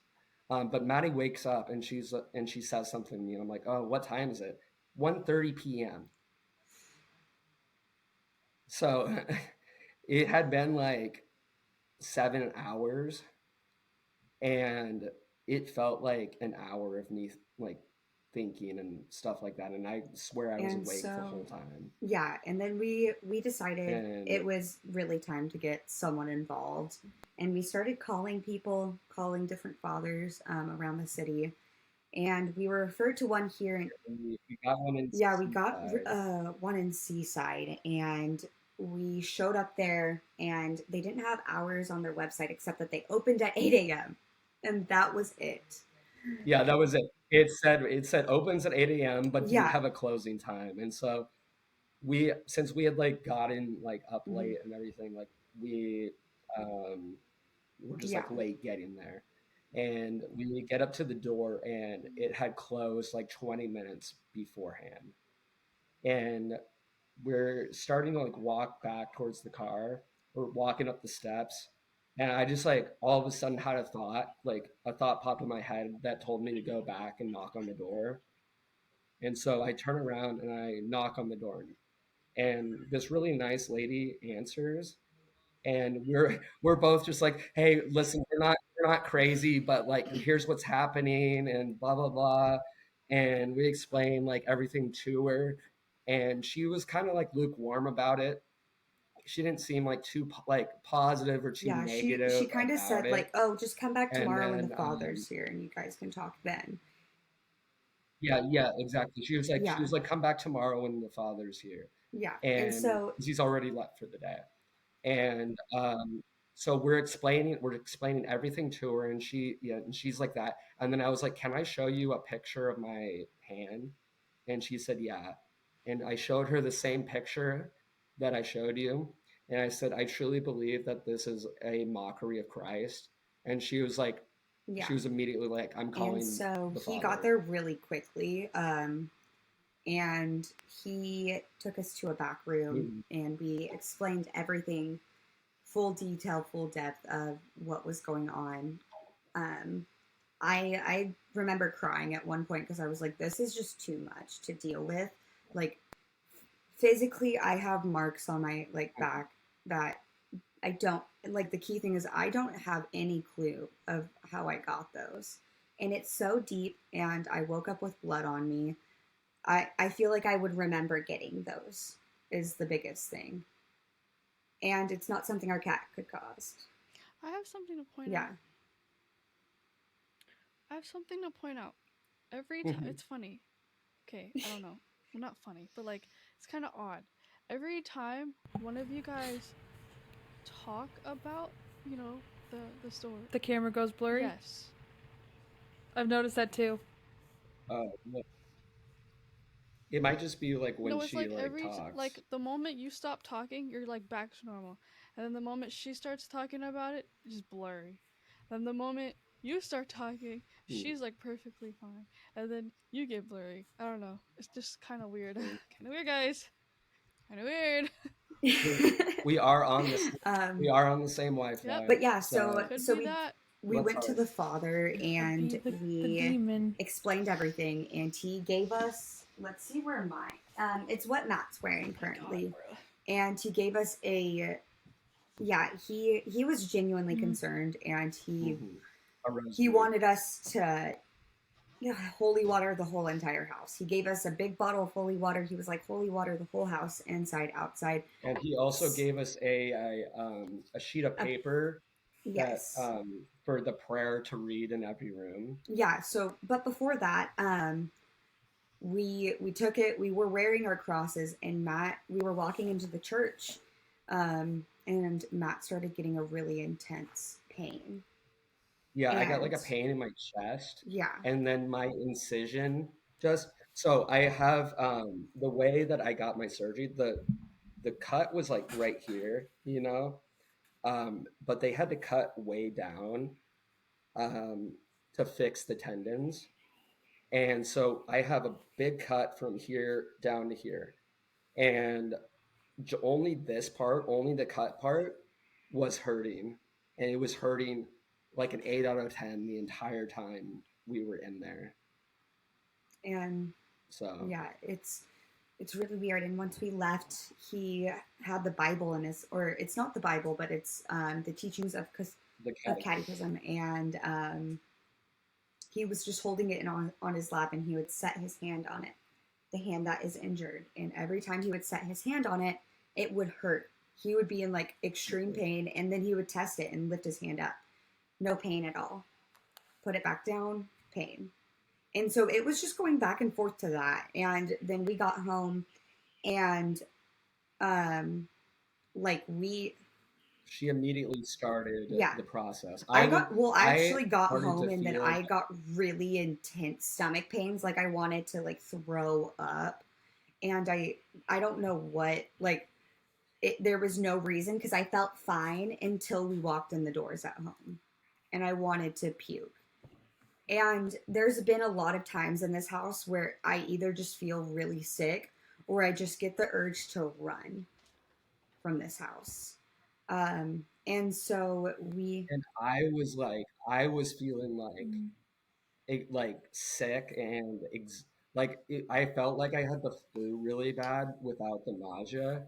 [SPEAKER 3] But Maddie wakes up and she says something to me, and I'm like, oh, what time is it? 1:30 p.m. So it had been like 7 hours, and it felt like an hour of me like thinking and stuff like that, and I swear I was
[SPEAKER 4] And
[SPEAKER 3] awake the
[SPEAKER 4] so,
[SPEAKER 3] whole time.
[SPEAKER 4] yeah, and then we decided
[SPEAKER 3] And
[SPEAKER 4] it was really time to get someone involved, and we started calling different fathers around the city, and we were referred to one here in
[SPEAKER 3] we got one in
[SPEAKER 4] yeah, we got
[SPEAKER 3] Seaside.
[SPEAKER 4] one in Seaside, and we showed up there, and they didn't have hours on their website except that they opened at 8 a.m. And that was it.
[SPEAKER 3] Yeah, that was it. It said opens at 8 a.m. but didn't
[SPEAKER 4] Yeah.
[SPEAKER 3] have a closing time. And so since we had like gotten like up
[SPEAKER 4] Mhm.
[SPEAKER 3] late and everything, like we were just
[SPEAKER 4] Yeah.
[SPEAKER 3] like late getting there. And we get up to the door, and it had closed like 20 minutes beforehand. And we're starting to like walk back towards the car. We're walking up the steps, and I just like all of a sudden had a thought popped in my head that told me to go back and knock on the door. And so I turn around and I knock on the door, and this really nice lady answers, and we're both just like, hey, listen, we're not crazy, but like here's what's happening, and blah blah blah. And we explain like everything to her, and she was kind of like lukewarm about it. She didn't seem like too like positive or too
[SPEAKER 4] Yeah, she
[SPEAKER 3] negative
[SPEAKER 4] kind of
[SPEAKER 3] about
[SPEAKER 4] said
[SPEAKER 3] it.
[SPEAKER 4] like, "Oh, just come back
[SPEAKER 3] And
[SPEAKER 4] tomorrow when the
[SPEAKER 3] then
[SPEAKER 4] father's here and you guys can talk then."
[SPEAKER 3] yeah, exactly, she
[SPEAKER 4] Yeah.
[SPEAKER 3] was like, come back tomorrow when the father's here,
[SPEAKER 4] Yeah. And
[SPEAKER 3] and
[SPEAKER 4] so,
[SPEAKER 3] he's already left for the day. And so we're explaining everything to her, and she's like that. And then I was like, can I show you a picture of my hand? And she said, yeah. And I showed her the same picture that I showed you, and I said, I truly believe that this is a mockery of Christ. And
[SPEAKER 4] yeah.
[SPEAKER 3] she was immediately like, I'm
[SPEAKER 4] And
[SPEAKER 3] calling
[SPEAKER 4] so
[SPEAKER 3] the
[SPEAKER 4] he got
[SPEAKER 3] father.
[SPEAKER 4] there really quickly. and he took us to a back room and we explained everything, full detail, full depth of what was going on. I remember crying at one point because I was like, this is just too much to deal with. Like, physically, I have marks on my like back that I don't like. The key thing is I don't have any clue of how I got those, and it's so deep. And I woke up with blood on me. I feel like I would remember getting those is the biggest thing, and it's not something our cat could cause.
[SPEAKER 1] I have something to point
[SPEAKER 4] Yeah.
[SPEAKER 1] out. I have something to point out. Every time, it's funny. Okay, I don't know. Well, not funny, but like, it's kind of odd. Every time one of you guys talk about, you know, the store.
[SPEAKER 2] The camera goes blurry.
[SPEAKER 1] Yes.
[SPEAKER 2] I've noticed that too.
[SPEAKER 3] Yeah. It might just be like when
[SPEAKER 1] No, it's
[SPEAKER 3] she
[SPEAKER 1] like
[SPEAKER 3] like talks.
[SPEAKER 1] like the moment you stop talking, you're like back to normal, and then the moment she starts talking about it, it's just blurry. Then the moment you start talking, she's like perfectly fine, and then you get blurry. I don't know. It's just kind of weird. Kind of weird, guys. Kind of weird.
[SPEAKER 3] we are on this. We are on the same Wi-Fi.
[SPEAKER 1] Yep.
[SPEAKER 4] But yeah, so
[SPEAKER 1] Could
[SPEAKER 4] so
[SPEAKER 1] be that.
[SPEAKER 4] we went to the father and
[SPEAKER 2] the
[SPEAKER 4] we
[SPEAKER 2] demon.
[SPEAKER 4] explained everything, and he gave us. Let's see where mine. It's what Matt's wearing currently, and he gave us a. Yeah, he was genuinely concerned, and he wanted us to. Yeah, holy water the whole entire house. He gave us a big bottle of holy water. He was like, holy water the whole house, inside, outside.
[SPEAKER 3] And he also gave us a sheet of paper.
[SPEAKER 4] Yes.
[SPEAKER 3] That, for the prayer to read in every room.
[SPEAKER 4] Yeah. So, but before that, we took it. We were wearing our crosses, and we were walking into the church, and Matt started getting a really intense pain.
[SPEAKER 3] Yeah, I got like a pain in my chest.
[SPEAKER 4] Yeah.
[SPEAKER 3] And then my incision so I have the way that I got my surgery, the cut was like right here, you know? But they had to cut way down to fix the tendons. And so I have a big cut from here down to here. And only this part, only the cut part was hurting. And it was hurting like an 8 out of 10 the entire time we were in there.
[SPEAKER 4] And so yeah, it's really weird. And once we left, he had the Bible in his, or it's not the Bible, but it's the teachings of catechism. And he was just holding it on his lap, and he would set his hand on it, the hand that is injured. And every time he would set his hand on it, it would hurt. He would be in like extreme pain, and then he would test it and lift his hand up. No pain at all. Put it back down, pain. And so it was just going back and forth to that. And then we got home, and
[SPEAKER 3] she immediately started the process.
[SPEAKER 4] I actually got home, and then I got really intense stomach pains. Like I wanted to like throw up, and I don't know what, like there was no reason, because I felt fine until we walked in the doors at home, and I wanted to puke. And there's been a lot of times in this house where I either just feel really sick, or I just get the urge to run from this house. And so
[SPEAKER 3] and I was feeling like sick, and I felt like I had the flu really bad without the nausea,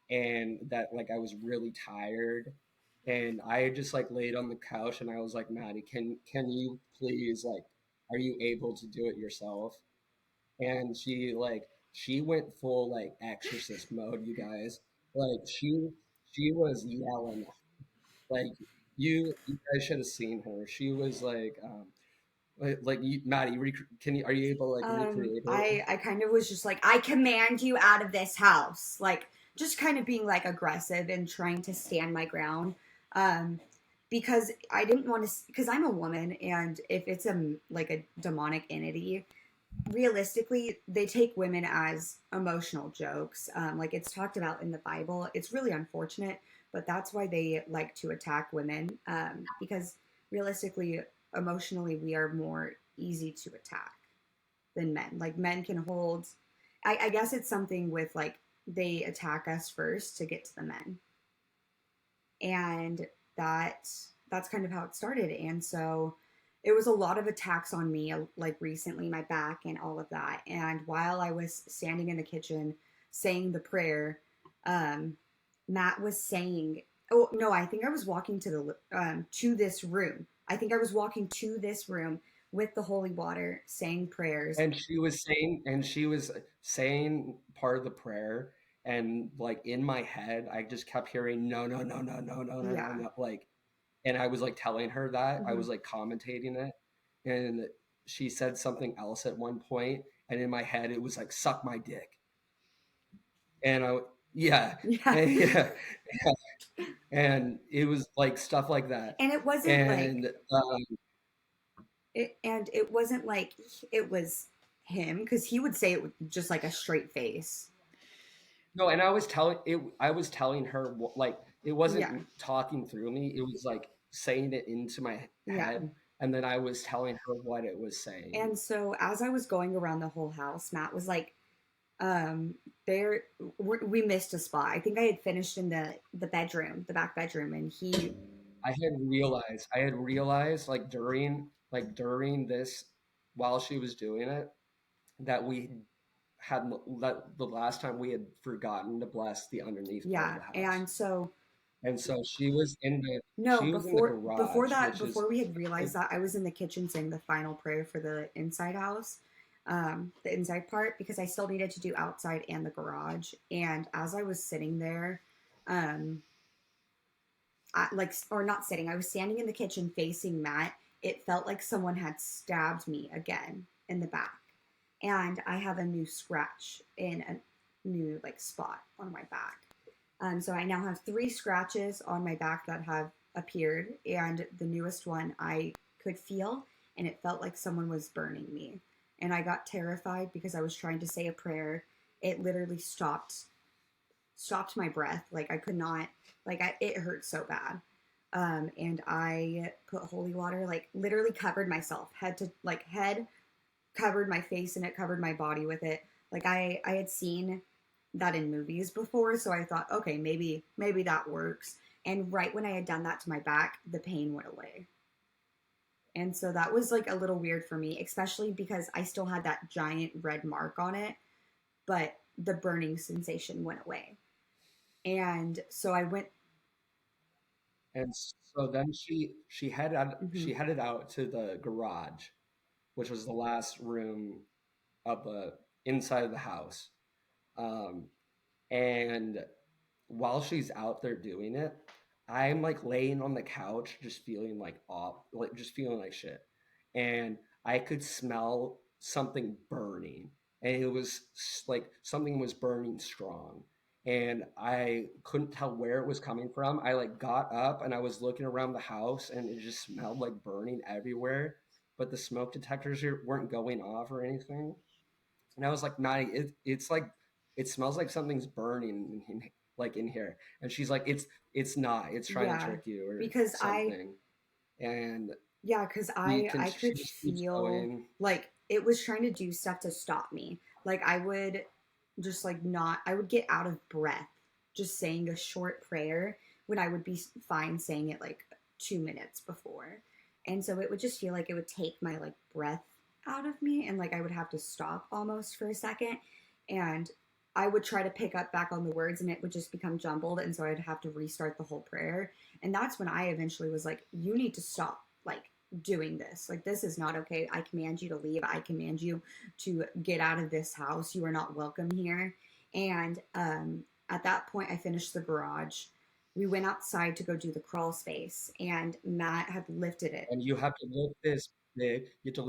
[SPEAKER 3] and that like I was really tired, and I just like laid on the couch, and I was like, Maddy, can you please, like, are you able to do it yourself? And she went full like exorcist mode, you guys. Like she was yelling. Like you guys should have seen her. She was Maddy, are you able to like recreate it?
[SPEAKER 4] I kind of was just like, I command you out of this house, like just kind of being like aggressive and trying to stand my ground, because I didn't want to, because I'm a woman, and if it's like a demonic entity, realistically they take women as emotional jokes. Like it's talked about in the Bible. It's really unfortunate, but that's why they like to attack women, because realistically, emotionally, we are more easy to attack than men. Like men can hold I guess it's something with like they attack us first to get to the men, and that that's kind of how it started. And so it was a lot of attacks on me, like recently, my back and all of that. And while I was standing in the kitchen saying the prayer, um, Matt was saying, "Oh no, I think I was walking to this room. I think I was walking to this room with the holy water, saying prayers."
[SPEAKER 3] And she was saying part of the prayer, and like in my head I just kept hearing no, no, no, no, no, no, no, no,
[SPEAKER 4] Yeah.
[SPEAKER 3] no, like, and I was like telling her that I
[SPEAKER 4] Hmm.
[SPEAKER 3] was like commentating it, and she said something else at one point, and in my head it was like suck my dick, and I yeah,
[SPEAKER 4] Yeah.
[SPEAKER 3] and yeah, and it was like stuff like that,
[SPEAKER 4] And it wasn't like
[SPEAKER 3] and
[SPEAKER 4] it wasn't like it was him, because he would say it with just like a straight face.
[SPEAKER 3] no, and I was telling her like it
[SPEAKER 4] Yeah.
[SPEAKER 3] wasn't talking through me. It was like saying it into my
[SPEAKER 4] Yeah.
[SPEAKER 3] head, and then I was telling her what it was saying.
[SPEAKER 4] And so as I was going around the whole house, Matt was like, um, there we missed a spot. I think I had finished in the bedroom, the back bedroom, and he
[SPEAKER 3] I had realized like during this while she was doing it that we had that the last time we had forgotten to bless the underneath part of
[SPEAKER 4] yeah.
[SPEAKER 3] the house.
[SPEAKER 4] And so
[SPEAKER 3] And so
[SPEAKER 4] no,
[SPEAKER 3] she was in the
[SPEAKER 4] before
[SPEAKER 3] garage,
[SPEAKER 4] that,
[SPEAKER 3] which is
[SPEAKER 4] before we had realized that, I was in the kitchen saying the final prayer for the inside house, the inside part, because I still needed to do outside and the garage. And as I was sitting there, um, or not sitting, I was standing in the kitchen facing Matt. It felt like someone had stabbed me again in the back, and I have a new scratch in a new like spot on my back. So I now have 3 scratches on my back that have appeared, and the newest one I could feel, and it felt like someone was burning me. And I got terrified because I was trying to say a prayer. It literally stopped my breath. Like I could not, it hurt so bad. And I put holy water, like literally covered myself, head, covered my face in it, covered my body with it. Like I had seen that in movies before, so I thought, okay, maybe that works. And right when I had done that to my back, the pain went away. And so that was like a little weird for me, especially because I still had that giant red mark on it, but the burning sensation went away. And so I went.
[SPEAKER 3] and so then
[SPEAKER 4] Mhm.
[SPEAKER 3] she headed out to the garage, which was the last room of the inside of the house. Um, and while she's out there doing it, I'm like laying on the couch, just feeling like off, like just feeling like shit. And I could smell something burning, and it was like something was burning strong. And I couldn't tell where it was coming from. I like got up and I was looking around the house, and it just smelled like burning everywhere. But the smoke detectors weren't going off or anything. And I was like, Maddie, it's like it smells like something's burning like in here. And she's like, it's not. It's trying to
[SPEAKER 4] Yeah,
[SPEAKER 3] trick you or
[SPEAKER 4] because
[SPEAKER 3] something. And
[SPEAKER 4] because I
[SPEAKER 3] she
[SPEAKER 4] could
[SPEAKER 3] just keeps
[SPEAKER 4] feel
[SPEAKER 3] going.
[SPEAKER 4] like it was trying to do stuff to stop me. Like I would just like not, I would get out of breath just saying a short prayer when I would be fine saying it like 2 minutes before. And so it would just feel like it would take my like breath out of me, and like I would have to stop almost for a second, and I would try to pick up back on the words and it would just become jumbled, and so I'd have to restart the whole prayer. And that's when I eventually was like, you need to stop like doing this. Like this is not okay. I command you to leave. I command you to get out of this house. You are not welcome here. And at that point I finished the garage. We went outside to go do the crawl space, and Matt had lifted it.
[SPEAKER 3] And you have to lift this big. You have to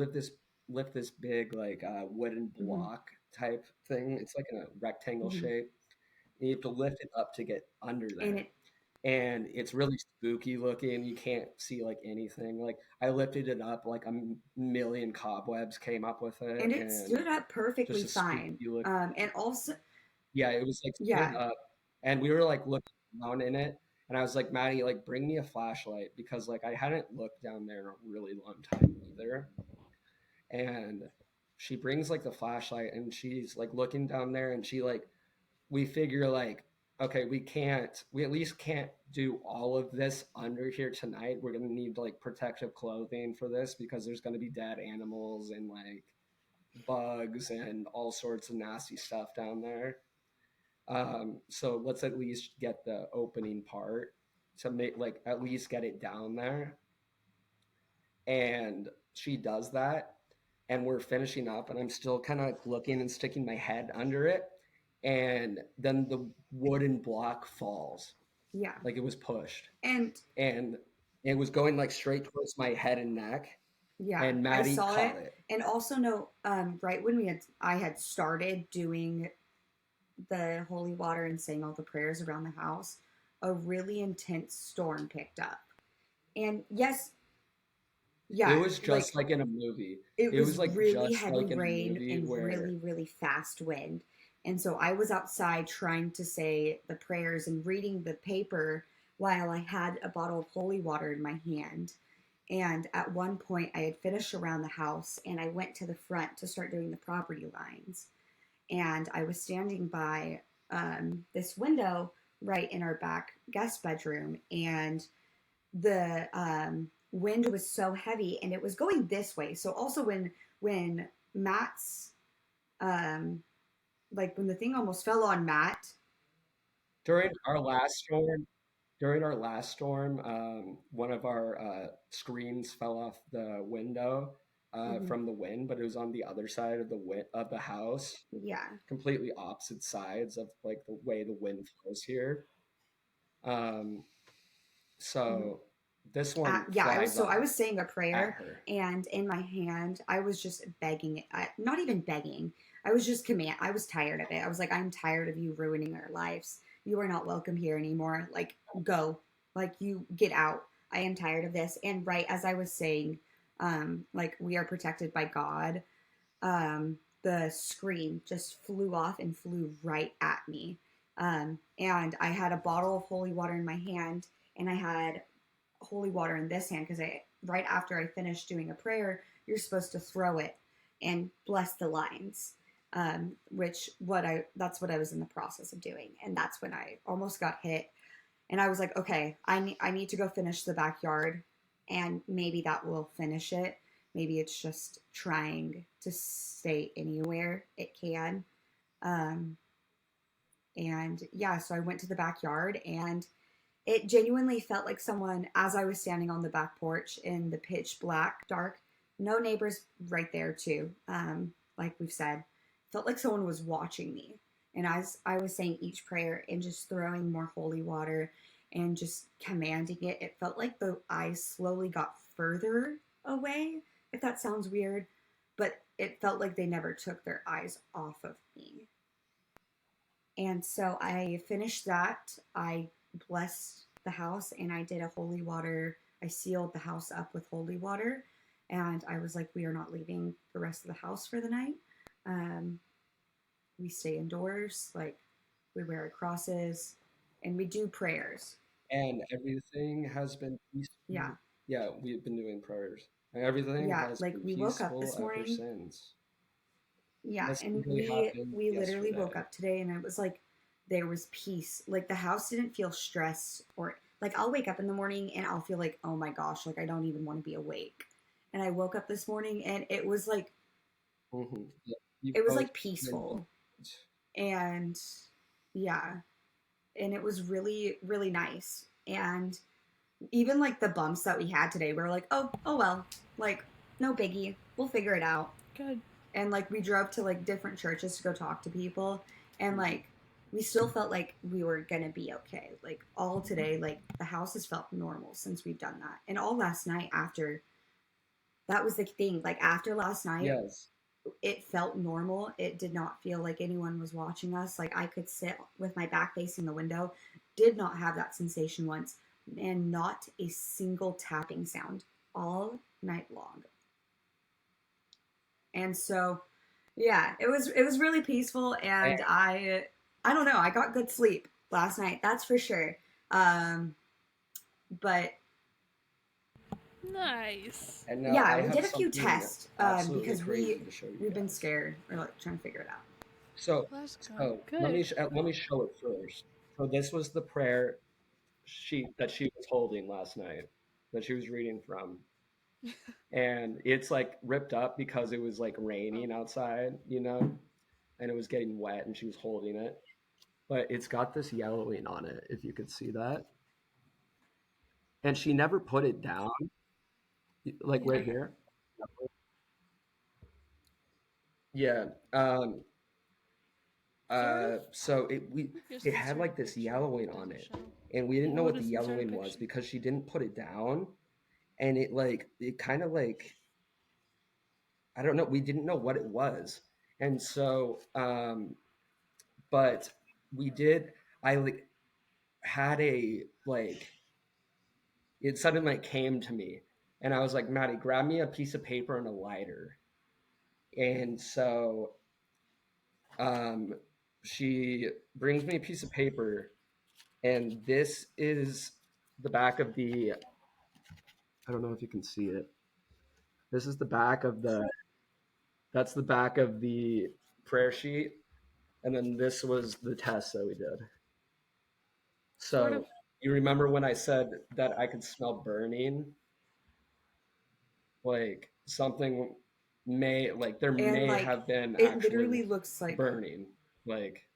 [SPEAKER 3] lift this big like wooden
[SPEAKER 4] Hmm.
[SPEAKER 3] block type thing. It's like in a rectangle
[SPEAKER 4] Hmm.
[SPEAKER 3] shape. And you have to lift it up to get under
[SPEAKER 4] And
[SPEAKER 3] there.
[SPEAKER 4] it
[SPEAKER 3] And it's really spooky looking. You can't see like anything. Like I lifted it up, like a million cobwebs came up with it,
[SPEAKER 4] and it
[SPEAKER 3] and
[SPEAKER 4] stood up
[SPEAKER 3] just
[SPEAKER 4] perfectly
[SPEAKER 3] a spooky
[SPEAKER 4] fine.
[SPEAKER 3] look.
[SPEAKER 4] And also,
[SPEAKER 3] Yeah, it was like stood
[SPEAKER 4] yeah,
[SPEAKER 3] up, and we were like looking down in it, and I was like, Maddie, like bring me a flashlight because like I hadn't looked down there in a really long time either. And she brings like the flashlight and she's like looking down there, and she like, we figure like, okay, we at least can't do all of this under here tonight. We're gonna need like protective clothing for this because there's gonna be dead animals and like bugs and all sorts of nasty stuff down there. So let's at least get the opening part to make like at least get it down there. And she does that, and we're finishing up, and I'm still kind of looking and sticking my head under it, and then the wooden block falls,
[SPEAKER 4] Yeah.
[SPEAKER 3] like it was pushed,
[SPEAKER 4] And
[SPEAKER 3] and it was going like straight towards my head and neck,
[SPEAKER 4] yeah,
[SPEAKER 3] and
[SPEAKER 4] I
[SPEAKER 3] Maddy
[SPEAKER 4] saw
[SPEAKER 3] caught
[SPEAKER 4] it.
[SPEAKER 3] it.
[SPEAKER 4] And also no, right when I had started doing the holy water and saying all the prayers around the house, a really intense storm picked up. And yes,
[SPEAKER 3] It
[SPEAKER 4] yeah,
[SPEAKER 3] was just like in a movie.
[SPEAKER 4] it
[SPEAKER 3] It
[SPEAKER 4] was
[SPEAKER 3] was like
[SPEAKER 4] really
[SPEAKER 3] just
[SPEAKER 4] heavy
[SPEAKER 3] like in a
[SPEAKER 4] rain
[SPEAKER 3] movie
[SPEAKER 4] and
[SPEAKER 3] where
[SPEAKER 4] really, really fast wind. And so I was outside trying to say the prayers and reading the paper while I had a bottle of holy water in my hand. And at one point, I had finished around the house and I went to the front to start doing the property lines. And I was standing by this window right in our back guest bedroom. And the wind was so heavy and it was going this way. So also when Matt's like when the thing almost fell on Matt.
[SPEAKER 3] during our last storm, one of our screens fell off the window
[SPEAKER 4] Mhm.
[SPEAKER 3] from the wind, but it was on the other side of the house,
[SPEAKER 4] Yeah.
[SPEAKER 3] completely opposite sides of like the way the wind flows here. Um,
[SPEAKER 4] Mhm.
[SPEAKER 3] so this one
[SPEAKER 4] Yeah,
[SPEAKER 3] flies
[SPEAKER 4] I
[SPEAKER 3] off
[SPEAKER 4] was saying a
[SPEAKER 3] at
[SPEAKER 4] prayer,
[SPEAKER 3] her.
[SPEAKER 4] and in my hand I was just begging it. Not even begging. I was just command. I was tired of it. I was like, I'm tired of you ruining our lives. You are not welcome here anymore. Like, go. Like, you get out. I am tired of this. And right as I was saying, like, we are protected by God, the screen just flew off and flew right at me. And I had a bottle of holy water in my hand, and I had holy water in this hand because I right after I finished doing a prayer, you're supposed to throw it and bless the lines. Which that's what I was in the process of doing, and that's when I almost got hit. And I was like, okay, I need to go finish the backyard, and maybe that will finish it. Maybe it's just trying to stay anywhere it can. Um, and yeah, so I went to the backyard, and it genuinely felt like someone, as I was standing on the back porch in the pitch black dark, no neighbors right there too. Like we've said, felt like someone was watching me. And as I was saying each prayer and just throwing more holy water and just commanding it, it felt like the eyes slowly got further away, if that sounds weird, but it felt like they never took their eyes off of me. And so I finished that. I blessed the house and I did a holy water. I sealed the house up with holy water. And I was like, we are not leaving the rest of the house for the night. Um, we stay indoors. Like, we wear our crosses and we do prayers.
[SPEAKER 3] And everything has been peaceful.
[SPEAKER 4] Yeah.
[SPEAKER 3] Yeah, we've been doing prayers. And everything
[SPEAKER 4] Yeah.
[SPEAKER 3] has
[SPEAKER 4] Like,
[SPEAKER 3] been
[SPEAKER 4] we woke up
[SPEAKER 3] peaceful
[SPEAKER 4] this
[SPEAKER 3] ever
[SPEAKER 4] morning.
[SPEAKER 3] since.
[SPEAKER 4] Yeah.
[SPEAKER 3] This
[SPEAKER 4] And
[SPEAKER 3] really happened
[SPEAKER 4] we literally woke
[SPEAKER 3] yesterday.
[SPEAKER 4] up today and it was like, there was peace. Like, the house didn't feel stressed, or like I'll wake up in the morning and I'll feel like, oh my gosh, like I don't even want to be awake. And I woke up this morning and it was like
[SPEAKER 3] Mm-hmm. Yeah, you
[SPEAKER 4] it was
[SPEAKER 3] both
[SPEAKER 4] like peaceful. And yeah, and it was really really nice. And even like the bumps that we had today, we were like, oh well, like no biggie, we'll figure it out.
[SPEAKER 2] Good.
[SPEAKER 4] And like we drove to like different churches to go talk to people, and like we still felt like we were gonna be okay. Like all today, like the house has felt normal since we've done that. And all last night after, that was the thing, like after last night,
[SPEAKER 3] Yes.
[SPEAKER 4] it felt normal. It did not feel like anyone was watching us. Like I could sit with my back facing the window. Did not have that sensation once, and not a single tapping sound all night long. And so, yeah, it was really peaceful,
[SPEAKER 3] And
[SPEAKER 4] and I don't know, I got good sleep last night. That's for sure. But
[SPEAKER 2] Nice.
[SPEAKER 3] And now
[SPEAKER 4] Yeah,
[SPEAKER 3] I
[SPEAKER 4] we
[SPEAKER 3] have
[SPEAKER 4] did a few
[SPEAKER 3] something
[SPEAKER 4] tests
[SPEAKER 3] absolutely
[SPEAKER 4] because
[SPEAKER 3] crazy to show you
[SPEAKER 4] we've been
[SPEAKER 3] guys.
[SPEAKER 4] scared. We're like trying to figure it out.
[SPEAKER 3] So,
[SPEAKER 1] That's good.
[SPEAKER 3] so
[SPEAKER 2] Good.
[SPEAKER 3] let me show it first. So this was the prayer sheet that she was holding last night, that she was reading from, and it's like ripped up because it was like
[SPEAKER 1] Oh,
[SPEAKER 3] raining outside, you know, and it was getting wet, and she was holding it. But it's got this yellowing on it, if you could see that. And she never put it down, like
[SPEAKER 1] yeah.
[SPEAKER 3] right here. Yeah.
[SPEAKER 1] Sort of.
[SPEAKER 3] So
[SPEAKER 1] Just
[SPEAKER 3] it had
[SPEAKER 1] insert a
[SPEAKER 3] like this
[SPEAKER 1] picture.
[SPEAKER 3] yellowing
[SPEAKER 1] It
[SPEAKER 3] on
[SPEAKER 1] doesn't
[SPEAKER 3] it,
[SPEAKER 1] show.
[SPEAKER 3] and we didn't
[SPEAKER 2] Yeah,
[SPEAKER 3] know
[SPEAKER 2] we'll
[SPEAKER 3] what the
[SPEAKER 2] just insert a
[SPEAKER 3] yellowing was
[SPEAKER 2] picture.
[SPEAKER 3] because she didn't put it down, and it kind of like, I don't know, we didn't know what it was, and so but we did. I like had a like it suddenly like came to me, and I was like, Maddie, grab me a piece of paper and a lighter, and so um she brings me a piece of paper, and this is the back of the, I don't know if you can see it. This is the back of the, that's the back of the prayer sheet, and then this was the test that we did.
[SPEAKER 2] Sort of.
[SPEAKER 3] So you remember when I said that I could smell burning? Like something may, like there
[SPEAKER 4] And
[SPEAKER 3] may
[SPEAKER 4] like
[SPEAKER 3] have been
[SPEAKER 4] it
[SPEAKER 3] actually
[SPEAKER 4] literally looks like
[SPEAKER 3] burning. Like,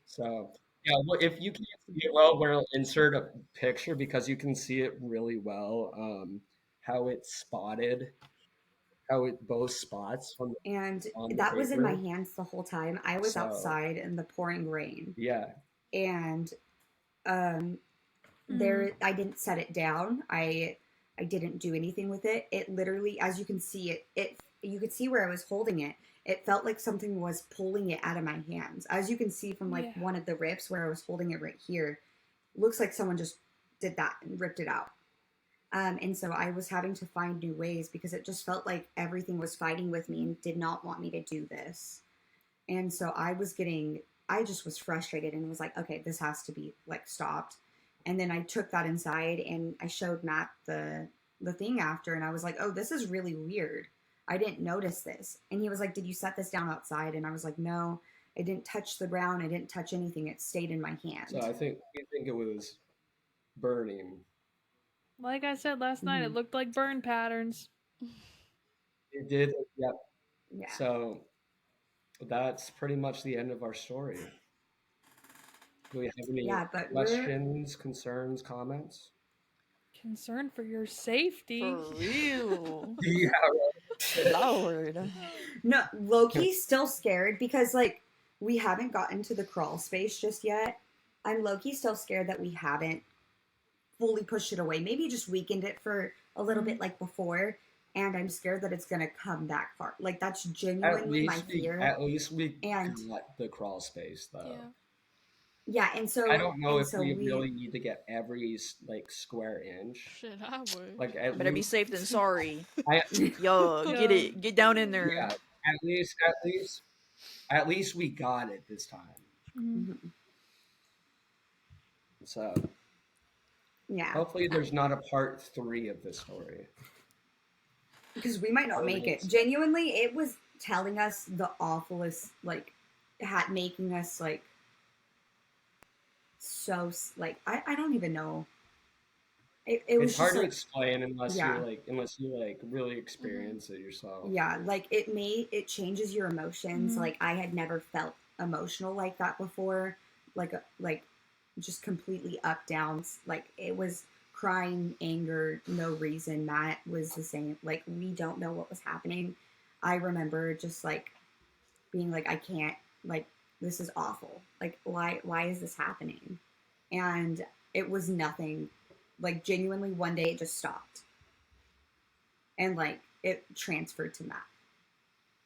[SPEAKER 3] so yeah, well, if you can't see it well, we'll insert a picture because you can see it really well. How it's spotted, how it both spots
[SPEAKER 4] and
[SPEAKER 3] on the
[SPEAKER 4] that was in my
[SPEAKER 3] paper.
[SPEAKER 4] hands the whole time. I was
[SPEAKER 3] So
[SPEAKER 4] outside in the pouring rain
[SPEAKER 3] yeah,
[SPEAKER 4] and um
[SPEAKER 2] Mm.
[SPEAKER 4] there I didn't set it down. I didn't do anything with it. It literally, as you can see, it you could see where I was holding it. It felt like something was pulling it out of my hands. As you can see from like
[SPEAKER 2] Yeah.
[SPEAKER 4] one of the rips where I was holding it right here, looks like someone just did that and ripped it out. And so I was having to find new ways because it just felt like everything was fighting with me and did not want me to do this. And so I just was frustrated and was like, okay, this has to be like stopped. And then I took that inside and I showed Matt the thing after, and I was like, oh, this is really weird. I didn't notice this. And he was like, did you set this down outside? And I was like, no, it didn't touch the ground. I didn't touch anything. It stayed in my
[SPEAKER 3] so
[SPEAKER 4] hand.
[SPEAKER 3] I think we think it was burning.
[SPEAKER 2] Like I said last night, it
[SPEAKER 4] Mm-hmm.
[SPEAKER 2] looked like burn patterns.
[SPEAKER 3] It did, yeah.
[SPEAKER 4] Yeah.
[SPEAKER 3] So that's pretty much the end of our story. Do we have any
[SPEAKER 4] Yeah. But
[SPEAKER 3] questions, concerns, comments?
[SPEAKER 2] Concerned for your safety.
[SPEAKER 5] For real.
[SPEAKER 3] Yeah,
[SPEAKER 5] Lord.
[SPEAKER 4] no, Loki's still scared because like we haven't gotten to the crawl space just yet. I'm Loki still scared that we haven't fully pushed it away. Maybe just weakened it for a little bit like before. And I'm scared that it's gonna come back far. Like that's genuinely my fear.
[SPEAKER 3] at least we
[SPEAKER 4] And
[SPEAKER 3] got the crawl space though.
[SPEAKER 1] Yeah.
[SPEAKER 4] yeah,
[SPEAKER 3] I don't know
[SPEAKER 4] and
[SPEAKER 3] if
[SPEAKER 4] so
[SPEAKER 3] we
[SPEAKER 4] we
[SPEAKER 3] really need to get every like square inch.
[SPEAKER 1] Shit, I would.
[SPEAKER 3] Like at
[SPEAKER 5] Better be
[SPEAKER 3] least
[SPEAKER 5] safe than sorry.
[SPEAKER 3] I
[SPEAKER 5] Yo, get
[SPEAKER 2] Yeah.
[SPEAKER 5] it. Get down in
[SPEAKER 3] yeah,
[SPEAKER 5] there.
[SPEAKER 3] at least we got it this time.
[SPEAKER 2] Mhm.
[SPEAKER 4] Mhm.
[SPEAKER 3] So
[SPEAKER 4] yeah,
[SPEAKER 3] hopefully there's not a part 3 of this story.
[SPEAKER 4] because we might not make it. Genuinely, it was telling us the awfulest, like, making us like so like I don't even know. It was
[SPEAKER 3] It's hard
[SPEAKER 4] just
[SPEAKER 3] to
[SPEAKER 4] like
[SPEAKER 3] explain
[SPEAKER 4] yeah,
[SPEAKER 3] unless you like really experience it yourself.
[SPEAKER 4] yeah, like it changes your emotions.
[SPEAKER 2] Mhm.
[SPEAKER 4] Like I had never felt emotional like that before. Like just completely up downs. Like it was crying, anger, no reason. Matt was the same. Like we don't know what was happening. I remember just like being like, I can't, like, this is awful. Like, why is this happening? And it was nothing. Like, genuinely, one day it just stopped. And, like, it transferred to Matt.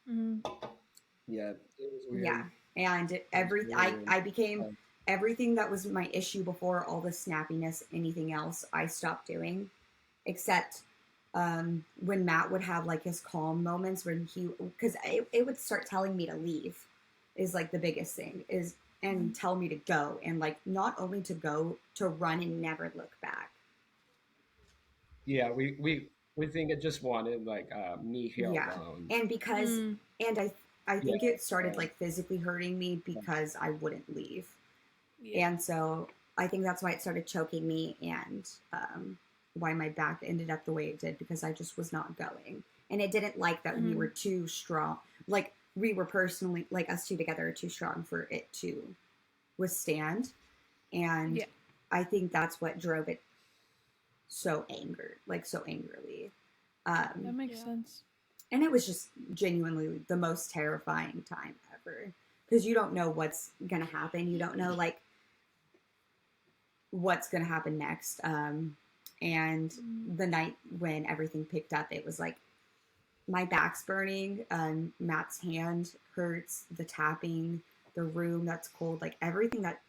[SPEAKER 2] Mhm.
[SPEAKER 3] Yeah, it was weird.
[SPEAKER 4] Yeah. And I became, everything that was my issue before, all the snappiness, anything else, I stopped doing. Except when Matt would have like his calm moments when because it would start telling me to leave is like the biggest thing is and tell me to go and like not only to go to run and never look back.
[SPEAKER 3] yeah, we think it just wanted like me here
[SPEAKER 4] Yeah,
[SPEAKER 3] alone.
[SPEAKER 4] and because
[SPEAKER 2] Mm.
[SPEAKER 4] and I
[SPEAKER 3] Yeah,
[SPEAKER 4] think it started
[SPEAKER 3] so,
[SPEAKER 4] like physically hurting me because I wouldn't leave,
[SPEAKER 2] Yeah.
[SPEAKER 4] and so I think that's why it started choking me, and why my back ended up the way it did, because I just was not going, and it didn't like that we
[SPEAKER 2] Mhm.
[SPEAKER 4] were too strong. Like we were personally, like us two together, are too strong for it to withstand, and
[SPEAKER 2] Yeah.
[SPEAKER 4] I think that's what drove it so so angrily.
[SPEAKER 2] That
[SPEAKER 4] Um,
[SPEAKER 2] makes
[SPEAKER 1] Yeah.
[SPEAKER 2] sense.
[SPEAKER 4] and it was just genuinely the most terrifying time ever, because you don't know what's gonna happen. You don't know like what's gonna happen next. And
[SPEAKER 2] Mm.
[SPEAKER 4] the night when everything picked up, it was like my back's burning, Matt's hand hurts, the tapping, the room that's cold, like everything that,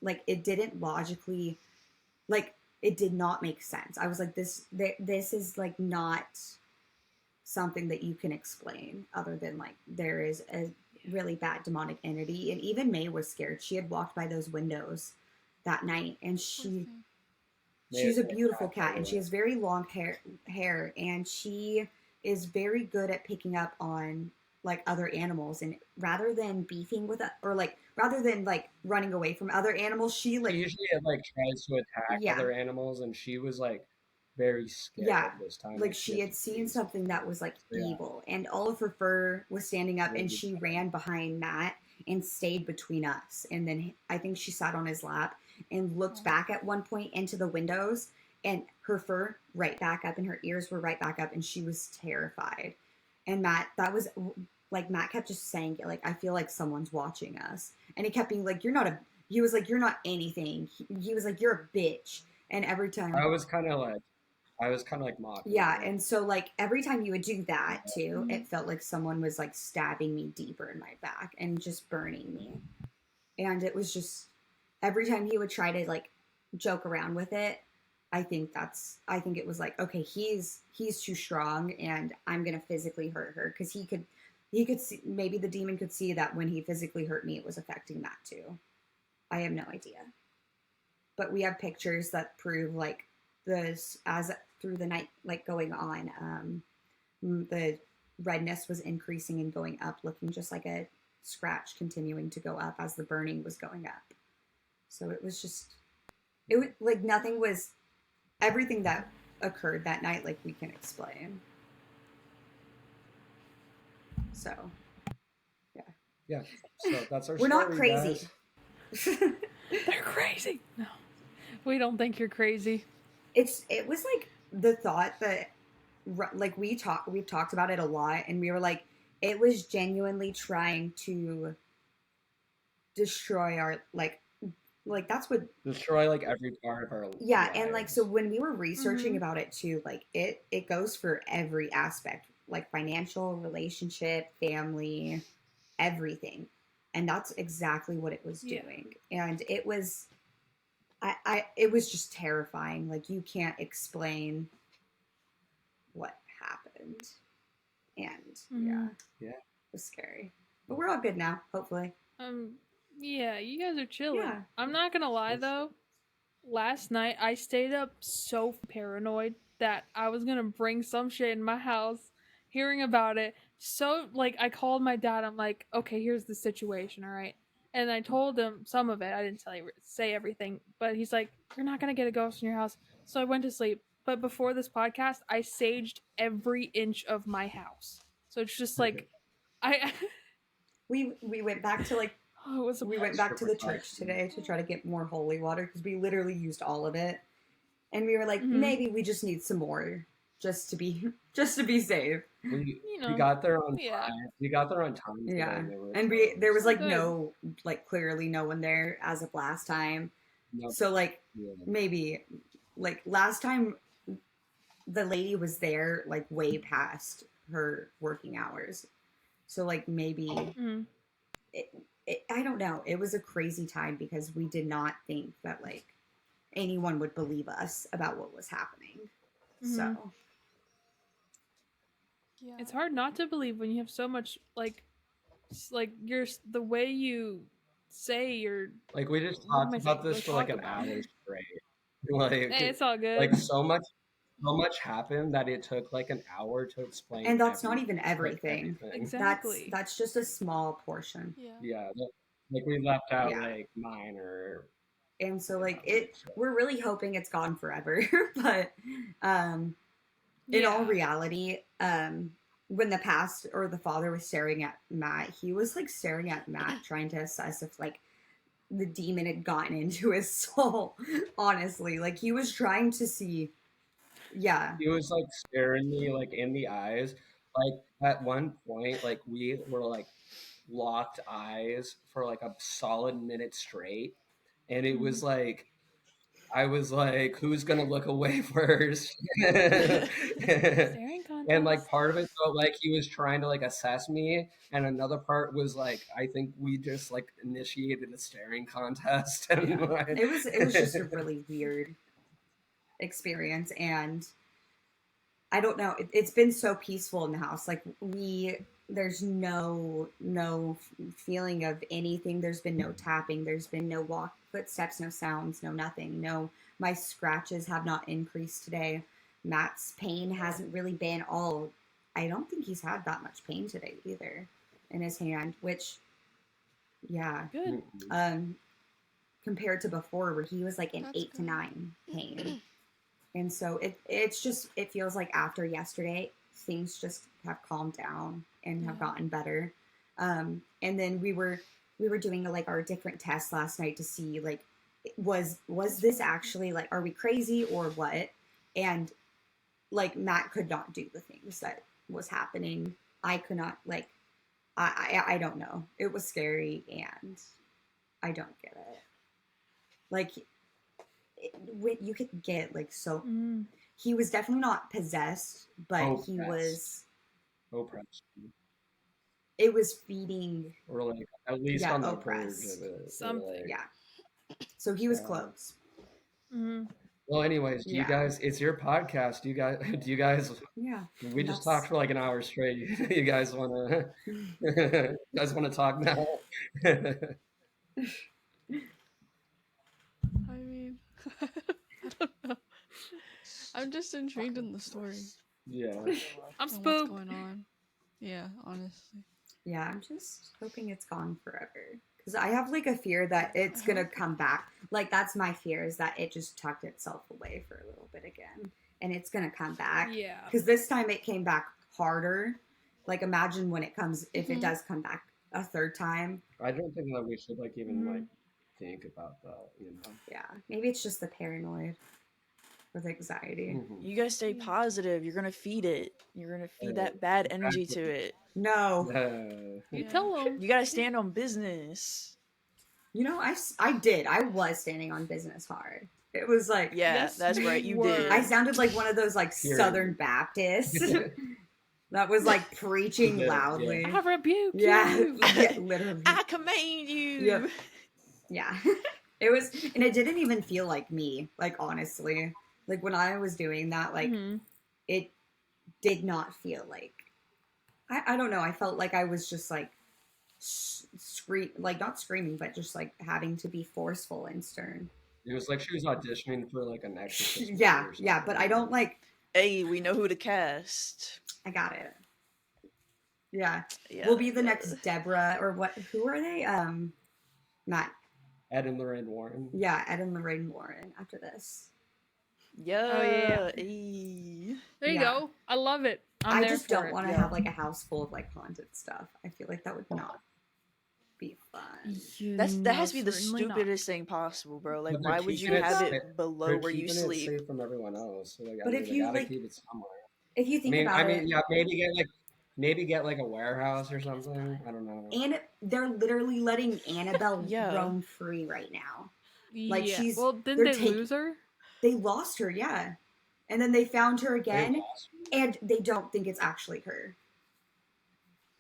[SPEAKER 4] like, it didn't logically, like, it did not make sense. I was like, this is like not something that you can explain, other than like there is a really bad demonic entity. And even May was scared. She had walked by those windows that night, and
[SPEAKER 1] Poor thing.
[SPEAKER 3] May
[SPEAKER 4] she's a
[SPEAKER 3] may
[SPEAKER 4] beautiful
[SPEAKER 3] attack, by
[SPEAKER 4] cat,
[SPEAKER 3] the
[SPEAKER 4] and she
[SPEAKER 3] way.
[SPEAKER 4] has very long hair, and she is very good at picking up on like other animals. And rather than beefing with it, or like rather than like running away from other animals, she
[SPEAKER 3] She
[SPEAKER 4] like,
[SPEAKER 3] usually like tries to attack
[SPEAKER 4] yeah,
[SPEAKER 3] other animals, and she was like very
[SPEAKER 4] yeah,
[SPEAKER 3] scared this time.
[SPEAKER 4] like
[SPEAKER 3] Like she
[SPEAKER 4] she
[SPEAKER 3] had
[SPEAKER 4] had
[SPEAKER 3] to
[SPEAKER 4] seen
[SPEAKER 3] freeze.
[SPEAKER 4] something that was like
[SPEAKER 3] So, yeah,
[SPEAKER 4] evil, and all of her fur was standing up, and
[SPEAKER 3] maybe.
[SPEAKER 4] she ran behind Matt and stayed between us. And then I think she sat on his lap and looked
[SPEAKER 1] Oh.
[SPEAKER 4] back at one point into the windows, and her fur right back up and her ears were right back up, and she was terrified. And Matt, that was like, Matt kept just saying, like, I feel like someone's watching us. And he kept being like, you're not a, he was like, you're not anything. He was like, you're a bitch. And every time,
[SPEAKER 3] I was kind of like mocking
[SPEAKER 4] yeah,
[SPEAKER 3] her.
[SPEAKER 4] and so like every time you would do that too,
[SPEAKER 2] Mhm.
[SPEAKER 4] it felt like someone was like stabbing me deeper in my back and just burning me. And it was just, every time he would try to like joke around with it, I think it was like, okay, he's too strong, and I'm gonna physically hurt her, because he could see, maybe the demon could see that when he physically hurt me, it was affecting that too. I have no idea, but we have pictures that prove like this as through the night, like going on, the redness was increasing and going up, looking just like a scratch continuing to go up as the burning was going up. So it was just, it was like nothing was, everything that occurred that night, like, we can explain. So
[SPEAKER 3] Yeah, so that's our
[SPEAKER 4] we're not
[SPEAKER 3] story,
[SPEAKER 4] crazy.
[SPEAKER 3] guys.
[SPEAKER 2] They're crazy. No, we don't think you're crazy.
[SPEAKER 4] It was like the thought that, like, we've talked about it a lot, and we were like, it was genuinely trying to destroy our, like that's what,
[SPEAKER 3] Destroy like every part of our
[SPEAKER 4] yeah.
[SPEAKER 3] lives.
[SPEAKER 4] And like, so when we were researching
[SPEAKER 2] Mhm.
[SPEAKER 4] about it too, like it goes for every aspect, like financial, relationship, family, everything. And that's exactly what it was
[SPEAKER 2] Yeah.
[SPEAKER 4] doing. And it was, it was just terrifying. Like, you can't explain what happened. And yeah,
[SPEAKER 2] Mhm.
[SPEAKER 3] Yeah.
[SPEAKER 4] it was scary. But we're all good now, hopefully.
[SPEAKER 2] Yeah, you guys are chilling.
[SPEAKER 4] Yeah.
[SPEAKER 2] I'm not gonna lie
[SPEAKER 3] That's-
[SPEAKER 2] though. Last night I stayed up so paranoid that I was gonna bring some shit in my house. Hearing about it, so like I called my dad. I'm like, okay, here's the situation, all right. And I told him some of it. I didn't say everything, but he's like, you're not gonna get a ghost in your house. So I went to sleep. But before this podcast, I saged every inch of my house. So it's just like, I.
[SPEAKER 4] We went back to like,
[SPEAKER 2] Oh, it was a
[SPEAKER 4] we went
[SPEAKER 3] Extra
[SPEAKER 4] back to the church
[SPEAKER 3] precaution.
[SPEAKER 4] today to try to get more holy water, because we literally used all of it. And we were like,
[SPEAKER 2] Mhm.
[SPEAKER 4] maybe we just need some more, just to be just to be safe.
[SPEAKER 3] We
[SPEAKER 2] you
[SPEAKER 3] we
[SPEAKER 2] know,
[SPEAKER 3] got there on
[SPEAKER 2] yeah.
[SPEAKER 3] time. We got there on time today,
[SPEAKER 4] Yeah.
[SPEAKER 3] and they were
[SPEAKER 4] And there was
[SPEAKER 3] closed.
[SPEAKER 2] Oh,
[SPEAKER 4] like
[SPEAKER 2] good.
[SPEAKER 4] no, like, clearly no one there as of last time.
[SPEAKER 3] Nope.
[SPEAKER 4] So like,
[SPEAKER 3] Yeah.
[SPEAKER 4] maybe like last time the lady was there like way past her working hours. So like, maybe
[SPEAKER 2] Mhm.
[SPEAKER 4] I don't know. It was a crazy time, because we did not think that like anyone would believe us about what was happening.
[SPEAKER 2] Mhm.
[SPEAKER 4] So
[SPEAKER 1] Yeah.
[SPEAKER 2] It's hard not to believe when you have so much like the way you say you're.
[SPEAKER 3] Like we just
[SPEAKER 2] What am
[SPEAKER 3] talked
[SPEAKER 2] I
[SPEAKER 3] about
[SPEAKER 2] saying?
[SPEAKER 3] this
[SPEAKER 2] Like
[SPEAKER 3] for like
[SPEAKER 2] talk
[SPEAKER 3] an
[SPEAKER 2] about
[SPEAKER 3] hour
[SPEAKER 2] it.
[SPEAKER 3] straight. Like
[SPEAKER 2] Hey, it's all
[SPEAKER 3] like
[SPEAKER 2] good.
[SPEAKER 3] so much so much happened that it took like an hour to explain.
[SPEAKER 4] And that's not even
[SPEAKER 3] like,
[SPEAKER 4] everything.
[SPEAKER 3] everything.
[SPEAKER 1] Exactly.
[SPEAKER 4] That's just a small portion.
[SPEAKER 1] Yeah.
[SPEAKER 3] Yeah, like we left out
[SPEAKER 4] Yeah.
[SPEAKER 3] like minor.
[SPEAKER 4] And so
[SPEAKER 3] Yeah,
[SPEAKER 4] like
[SPEAKER 3] so.
[SPEAKER 4] we're really hoping it's gone forever. But in all reality, when the past or the father was staring at Matt, he was like staring at Matt trying to assess if like the demon had gotten into his soul. Honestly, like he was trying to see. Yeah.
[SPEAKER 3] He was like staring me like in the eyes. Like at one point, like we were like locked eyes for like a solid minute straight, and it was like I was like, who's gonna look away first?
[SPEAKER 2] Staring contest.
[SPEAKER 3] And like part of it felt like he was trying to like assess me, and another part was like I think we just like initiated a staring contest. And
[SPEAKER 2] Yeah.
[SPEAKER 3] like,
[SPEAKER 4] It was just a really weird experience, and I don't know. It's been so peaceful in the house. Like there's no feeling of anything. There's been no tapping. There's been no footsteps, no sounds, no nothing. No, my scratches have not increased today. Matt's pain hasn't really been all. I don't think he's had that much pain today either in his hand, which, yeah,
[SPEAKER 2] Good.
[SPEAKER 4] compared to before where he was like an
[SPEAKER 1] That's
[SPEAKER 4] 8 to
[SPEAKER 1] good.
[SPEAKER 4] 9 pain. And so it feels like after yesterday, things just have calmed down and have
[SPEAKER 1] Yeah.
[SPEAKER 4] gotten better. And then we were doing like our different tests last night to see like was this actually like, are we crazy or what? And like Matt could not do the things that was happening. I could not, like, I don't know. It was scary and I don't get it. Like when you could get like so he was definitely not possessed, but he was
[SPEAKER 3] oppressed,
[SPEAKER 4] it was feeding
[SPEAKER 3] or like at least
[SPEAKER 4] Yeah,
[SPEAKER 3] on the
[SPEAKER 4] oppressed.
[SPEAKER 3] verge of it. or,
[SPEAKER 2] Something.
[SPEAKER 3] like-
[SPEAKER 4] yeah. So he was
[SPEAKER 3] Yeah.
[SPEAKER 4] close.
[SPEAKER 3] Well, anyways, do you
[SPEAKER 4] Yeah.
[SPEAKER 3] guys? It's your podcast. Do you guys?
[SPEAKER 4] Yeah.
[SPEAKER 3] We just talked for like an hour straight. You guys want to? You guys want to talk now?
[SPEAKER 1] I mean, I don't know. I'm just intrigued in the story.
[SPEAKER 3] Yeah.
[SPEAKER 2] I'm
[SPEAKER 1] And what's
[SPEAKER 2] spooked.
[SPEAKER 1] going on? Yeah, honestly.
[SPEAKER 4] Yeah, I'm just hoping it's gone forever. Because I have like a fear that it's gonna come back. Like that's my fear, is that it just tucked itself away for a little bit again. And it's gonna come back.
[SPEAKER 2] Yeah.
[SPEAKER 4] Because this time it came back harder. Like imagine when it comes, if it
[SPEAKER 1] Mhm.
[SPEAKER 4] does come back a third time.
[SPEAKER 3] I don't think that we should like even
[SPEAKER 2] Mhm.
[SPEAKER 3] like think about that. You know.
[SPEAKER 4] Yeah. Maybe it's just the paranoid or the anxiety.
[SPEAKER 3] Mhm.
[SPEAKER 5] You guys stay
[SPEAKER 1] Yeah.
[SPEAKER 5] positive. You're gonna feed it. You're gonna feed
[SPEAKER 3] Yeah,
[SPEAKER 5] that bad energy
[SPEAKER 3] exactly.
[SPEAKER 5] to it.
[SPEAKER 4] No.
[SPEAKER 2] You
[SPEAKER 1] Yeah.
[SPEAKER 2] tell them.
[SPEAKER 5] You gotta stand on business.
[SPEAKER 4] You know, I did. I was standing on business hard. It was like,
[SPEAKER 5] Yeah,
[SPEAKER 2] Yes,
[SPEAKER 5] that's
[SPEAKER 2] you
[SPEAKER 5] right. You
[SPEAKER 2] were.
[SPEAKER 5] did.
[SPEAKER 4] I sounded like one of those like
[SPEAKER 3] Period.
[SPEAKER 4] Southern Baptists that was like preaching
[SPEAKER 3] Yeah, yeah.
[SPEAKER 4] loudly.
[SPEAKER 2] I rebuke
[SPEAKER 4] Yeah,
[SPEAKER 2] you.
[SPEAKER 4] yeah, literally.
[SPEAKER 5] I command you.
[SPEAKER 4] Yep. Yeah. It was, and it didn't even feel like me, like honestly. Like when I was doing that, like
[SPEAKER 2] Mhm.
[SPEAKER 4] it did not feel like, I don't know, I felt like I was just like like not screaming, but just like having to be forceful and stern.
[SPEAKER 3] It was like she was auditioning for like an exorcist. movie
[SPEAKER 4] Yeah,
[SPEAKER 3] or
[SPEAKER 4] yeah, but I don't like,
[SPEAKER 5] Hey, we know who to cast.
[SPEAKER 4] I got it. Yeah.
[SPEAKER 5] Yeah.
[SPEAKER 4] We'll be the next Deborah, or what, who are they? Matt.
[SPEAKER 3] Ed and Lorraine Warren.
[SPEAKER 4] Yeah, Ed and Lorraine Warren after this.
[SPEAKER 5] Yeah.
[SPEAKER 2] Oh, yeah.
[SPEAKER 5] Hey.
[SPEAKER 2] There you
[SPEAKER 4] Yeah.
[SPEAKER 2] go. I love it. I'm
[SPEAKER 4] I
[SPEAKER 2] there
[SPEAKER 4] just
[SPEAKER 2] for
[SPEAKER 4] don't
[SPEAKER 2] it.
[SPEAKER 4] want to
[SPEAKER 5] Yeah.
[SPEAKER 4] have like a house full of like haunted stuff. I feel like that would not be fun.
[SPEAKER 5] That has to be the
[SPEAKER 2] Certainly not.
[SPEAKER 5] stupidest thing possible, bro. Like,
[SPEAKER 3] But they're
[SPEAKER 5] why would you
[SPEAKER 3] keeping it
[SPEAKER 5] have
[SPEAKER 3] safe.
[SPEAKER 5] it below
[SPEAKER 3] They're
[SPEAKER 5] where you
[SPEAKER 3] keeping it
[SPEAKER 5] sleep?
[SPEAKER 3] safe from everyone else. So like,
[SPEAKER 4] But
[SPEAKER 3] I mean,
[SPEAKER 4] if
[SPEAKER 3] they
[SPEAKER 4] you,
[SPEAKER 3] gotta
[SPEAKER 4] like-
[SPEAKER 3] keep it somewhere.
[SPEAKER 4] If you think about
[SPEAKER 3] I mean,
[SPEAKER 4] it,
[SPEAKER 3] yeah, maybe get like a warehouse or something. I don't know.
[SPEAKER 4] and they're literally letting Annabelle
[SPEAKER 5] Yeah.
[SPEAKER 4] roam free right now. Like,
[SPEAKER 2] Yeah.
[SPEAKER 4] she's-
[SPEAKER 2] Well, didn't
[SPEAKER 4] they're
[SPEAKER 2] they
[SPEAKER 4] taking-
[SPEAKER 2] lose her?
[SPEAKER 4] They lost her, yeah. And then they found her
[SPEAKER 3] They
[SPEAKER 4] again,
[SPEAKER 3] lost
[SPEAKER 4] and they don't think it's actually her.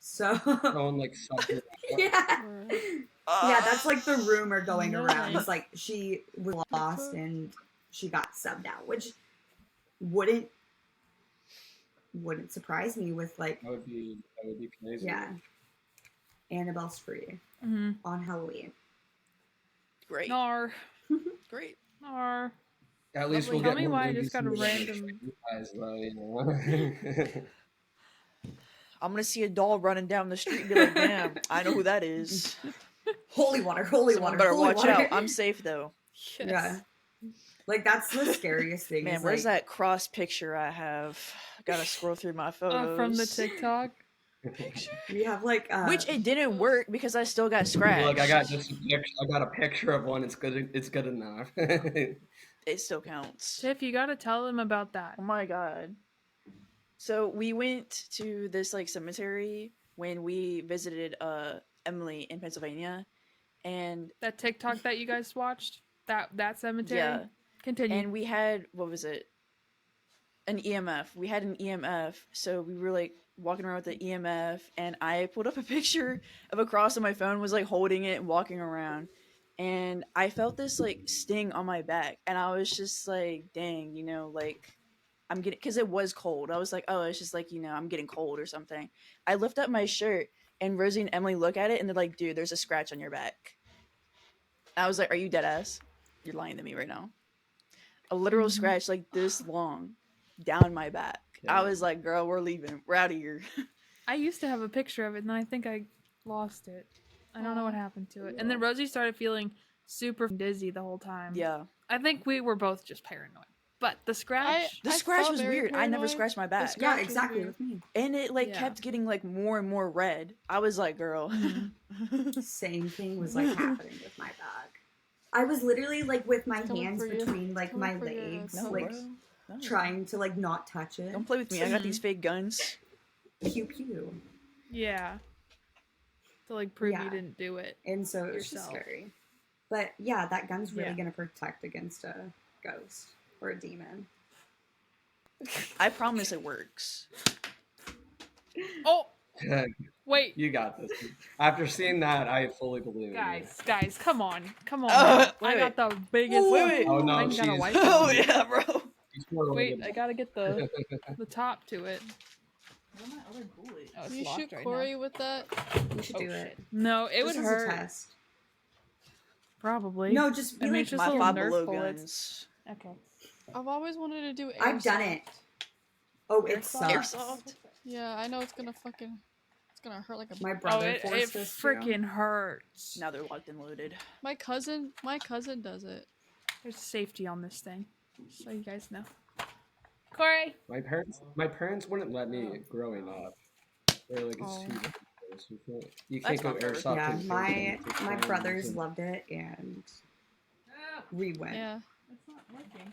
[SPEAKER 4] So,
[SPEAKER 3] someone like something.
[SPEAKER 4] yeah. Yeah, that's like the rumor going
[SPEAKER 2] Nice.
[SPEAKER 4] around. It's like she was lost and she got subbed out, which wouldn't surprise me with like,
[SPEAKER 3] That would be crazy.
[SPEAKER 4] yeah, Annabelle's free
[SPEAKER 2] Mm-hmm.
[SPEAKER 4] on Halloween.
[SPEAKER 5] Great.
[SPEAKER 2] Nar.
[SPEAKER 5] Great.
[SPEAKER 2] Nar.
[SPEAKER 3] At least
[SPEAKER 5] Lovely.
[SPEAKER 3] we'll
[SPEAKER 2] Tell
[SPEAKER 3] get
[SPEAKER 2] me
[SPEAKER 3] more
[SPEAKER 2] why I
[SPEAKER 3] movies
[SPEAKER 2] just got a
[SPEAKER 3] from the
[SPEAKER 2] random.
[SPEAKER 3] you guys, though. You know.
[SPEAKER 5] I'm gonna see a doll running down the street and be like, damn, I know who that is.
[SPEAKER 4] Holy water, holy
[SPEAKER 5] Someone
[SPEAKER 4] water,
[SPEAKER 5] better
[SPEAKER 4] holy
[SPEAKER 5] watch
[SPEAKER 4] water.
[SPEAKER 5] out. I'm safe though.
[SPEAKER 2] Yes.
[SPEAKER 4] Yeah. Like that's the scariest thing.
[SPEAKER 5] Man,
[SPEAKER 4] is
[SPEAKER 5] where's
[SPEAKER 4] like,
[SPEAKER 5] that cross picture I have? Gotta scroll through my photos.
[SPEAKER 2] From the TikTok.
[SPEAKER 4] we have like
[SPEAKER 5] Which it didn't work because I still got scratched.
[SPEAKER 3] Look, I got a picture of one. It's good. It's good enough.
[SPEAKER 5] It still counts.
[SPEAKER 2] Tiff, you gotta tell them about that.
[SPEAKER 5] Oh my god. So we went to this like cemetery when we visited Emily in Pennsylvania, and
[SPEAKER 2] That TikTok that you guys watched. That cemetery.
[SPEAKER 5] yeah,
[SPEAKER 2] Continue.
[SPEAKER 5] and we had what was it? An EMF. We had an EMF, so we were like walking around with the EMF, and I pulled up a picture of a cross on my phone, was like holding it and walking around, and I felt this like sting on my back, and I was just like, dang, you know, like I'm getting, because it was cold. I was like, oh, it's just like, you know, I'm getting cold or something. I lift up my shirt, and Rosie and Emily look at it, and they're like, dude, there's a scratch on your back. I was like, are you dead ass? You're lying to me right now. A literal scratch like this long down my back.
[SPEAKER 3] Yeah.
[SPEAKER 5] I was like, girl, we're leaving. We're out of here.
[SPEAKER 2] I used to have a picture of it, and then I think I lost it. I don't know what happened to it. And then
[SPEAKER 3] Yeah.
[SPEAKER 2] Rosie started feeling super dizzy the whole time.
[SPEAKER 5] Yeah.
[SPEAKER 2] I think we were both just paranoid. But the scratch.
[SPEAKER 5] The
[SPEAKER 1] I
[SPEAKER 5] scratch
[SPEAKER 1] felt
[SPEAKER 5] was
[SPEAKER 1] very
[SPEAKER 5] weird. I never
[SPEAKER 1] paranoid.
[SPEAKER 5] scratched my
[SPEAKER 1] The
[SPEAKER 5] back.
[SPEAKER 1] scratch
[SPEAKER 4] yeah,
[SPEAKER 1] was
[SPEAKER 4] exactly
[SPEAKER 1] weird.
[SPEAKER 4] with me.
[SPEAKER 5] And it like
[SPEAKER 2] Yeah.
[SPEAKER 5] kept getting like more and more red. I was like, girl.
[SPEAKER 4] Same thing was like happening with my back. I was literally like with my
[SPEAKER 1] It's coming
[SPEAKER 4] hands
[SPEAKER 1] for you.
[SPEAKER 4] between like
[SPEAKER 1] It's
[SPEAKER 4] my
[SPEAKER 1] coming for your
[SPEAKER 4] legs,
[SPEAKER 1] ass.
[SPEAKER 5] No,
[SPEAKER 4] like
[SPEAKER 5] bro. No.
[SPEAKER 4] trying to like not touch it.
[SPEAKER 5] Don't play with me. I got these fake guns.
[SPEAKER 4] Pew pew.
[SPEAKER 2] Yeah. To like prove
[SPEAKER 4] Yeah.
[SPEAKER 2] you didn't do it.
[SPEAKER 4] And so it was just
[SPEAKER 2] Yourself.
[SPEAKER 4] scary. But yeah, that gun's really
[SPEAKER 2] Yeah.
[SPEAKER 4] gonna protect against a ghost or a demon.
[SPEAKER 5] I promise it works.
[SPEAKER 2] Oh, wait.
[SPEAKER 3] You got this. After seeing that, I fully believe in you.
[SPEAKER 2] Guys, come on. Come on.
[SPEAKER 5] Wait,
[SPEAKER 2] I got the biggest.
[SPEAKER 5] Wait.
[SPEAKER 3] Oh no,
[SPEAKER 2] I
[SPEAKER 3] she's,
[SPEAKER 2] got a white
[SPEAKER 5] Oh
[SPEAKER 2] one.
[SPEAKER 5] yeah, bro.
[SPEAKER 3] she's more
[SPEAKER 2] Wait,
[SPEAKER 3] like
[SPEAKER 2] I gotta get the top to it.
[SPEAKER 5] Where's my other bullet?
[SPEAKER 2] Oh, it's
[SPEAKER 1] You
[SPEAKER 2] locked
[SPEAKER 1] shoot
[SPEAKER 2] right
[SPEAKER 1] Corey with that?
[SPEAKER 4] You should
[SPEAKER 2] now.
[SPEAKER 4] do
[SPEAKER 2] Oh,
[SPEAKER 4] it.
[SPEAKER 2] shit. No, it would
[SPEAKER 4] Just as a
[SPEAKER 2] hurt.
[SPEAKER 4] test.
[SPEAKER 2] Probably.
[SPEAKER 4] No, just be
[SPEAKER 2] I mean,
[SPEAKER 4] like,
[SPEAKER 2] it's just
[SPEAKER 5] My
[SPEAKER 2] little
[SPEAKER 5] Five
[SPEAKER 2] Nerf
[SPEAKER 5] Below
[SPEAKER 2] bullets.
[SPEAKER 5] guns.
[SPEAKER 2] Okay.
[SPEAKER 1] I've always wanted to do airsoft.
[SPEAKER 4] I've done it. Oh, it
[SPEAKER 2] Airsoft?
[SPEAKER 4] sucks.
[SPEAKER 5] Airsoft?
[SPEAKER 1] Yeah, I know it's gonna hurt like a.
[SPEAKER 4] My
[SPEAKER 2] Oh,
[SPEAKER 4] brother
[SPEAKER 2] it
[SPEAKER 4] forced us to.
[SPEAKER 2] freaking hurts.
[SPEAKER 5] Now they're locked and loaded.
[SPEAKER 1] My cousin does it.
[SPEAKER 2] There's safety on this thing, so you guys know. Corey.
[SPEAKER 3] my parents wouldn't let me growing up. They're like, it's
[SPEAKER 1] Oh.
[SPEAKER 3] too dangerous. You
[SPEAKER 5] That's
[SPEAKER 3] can't go
[SPEAKER 5] not fair.
[SPEAKER 3] airsoft.
[SPEAKER 4] Yeah,
[SPEAKER 3] in
[SPEAKER 4] my
[SPEAKER 3] Canada.
[SPEAKER 4] my brothers loved it, and we went.
[SPEAKER 1] Yeah.
[SPEAKER 2] It's not working.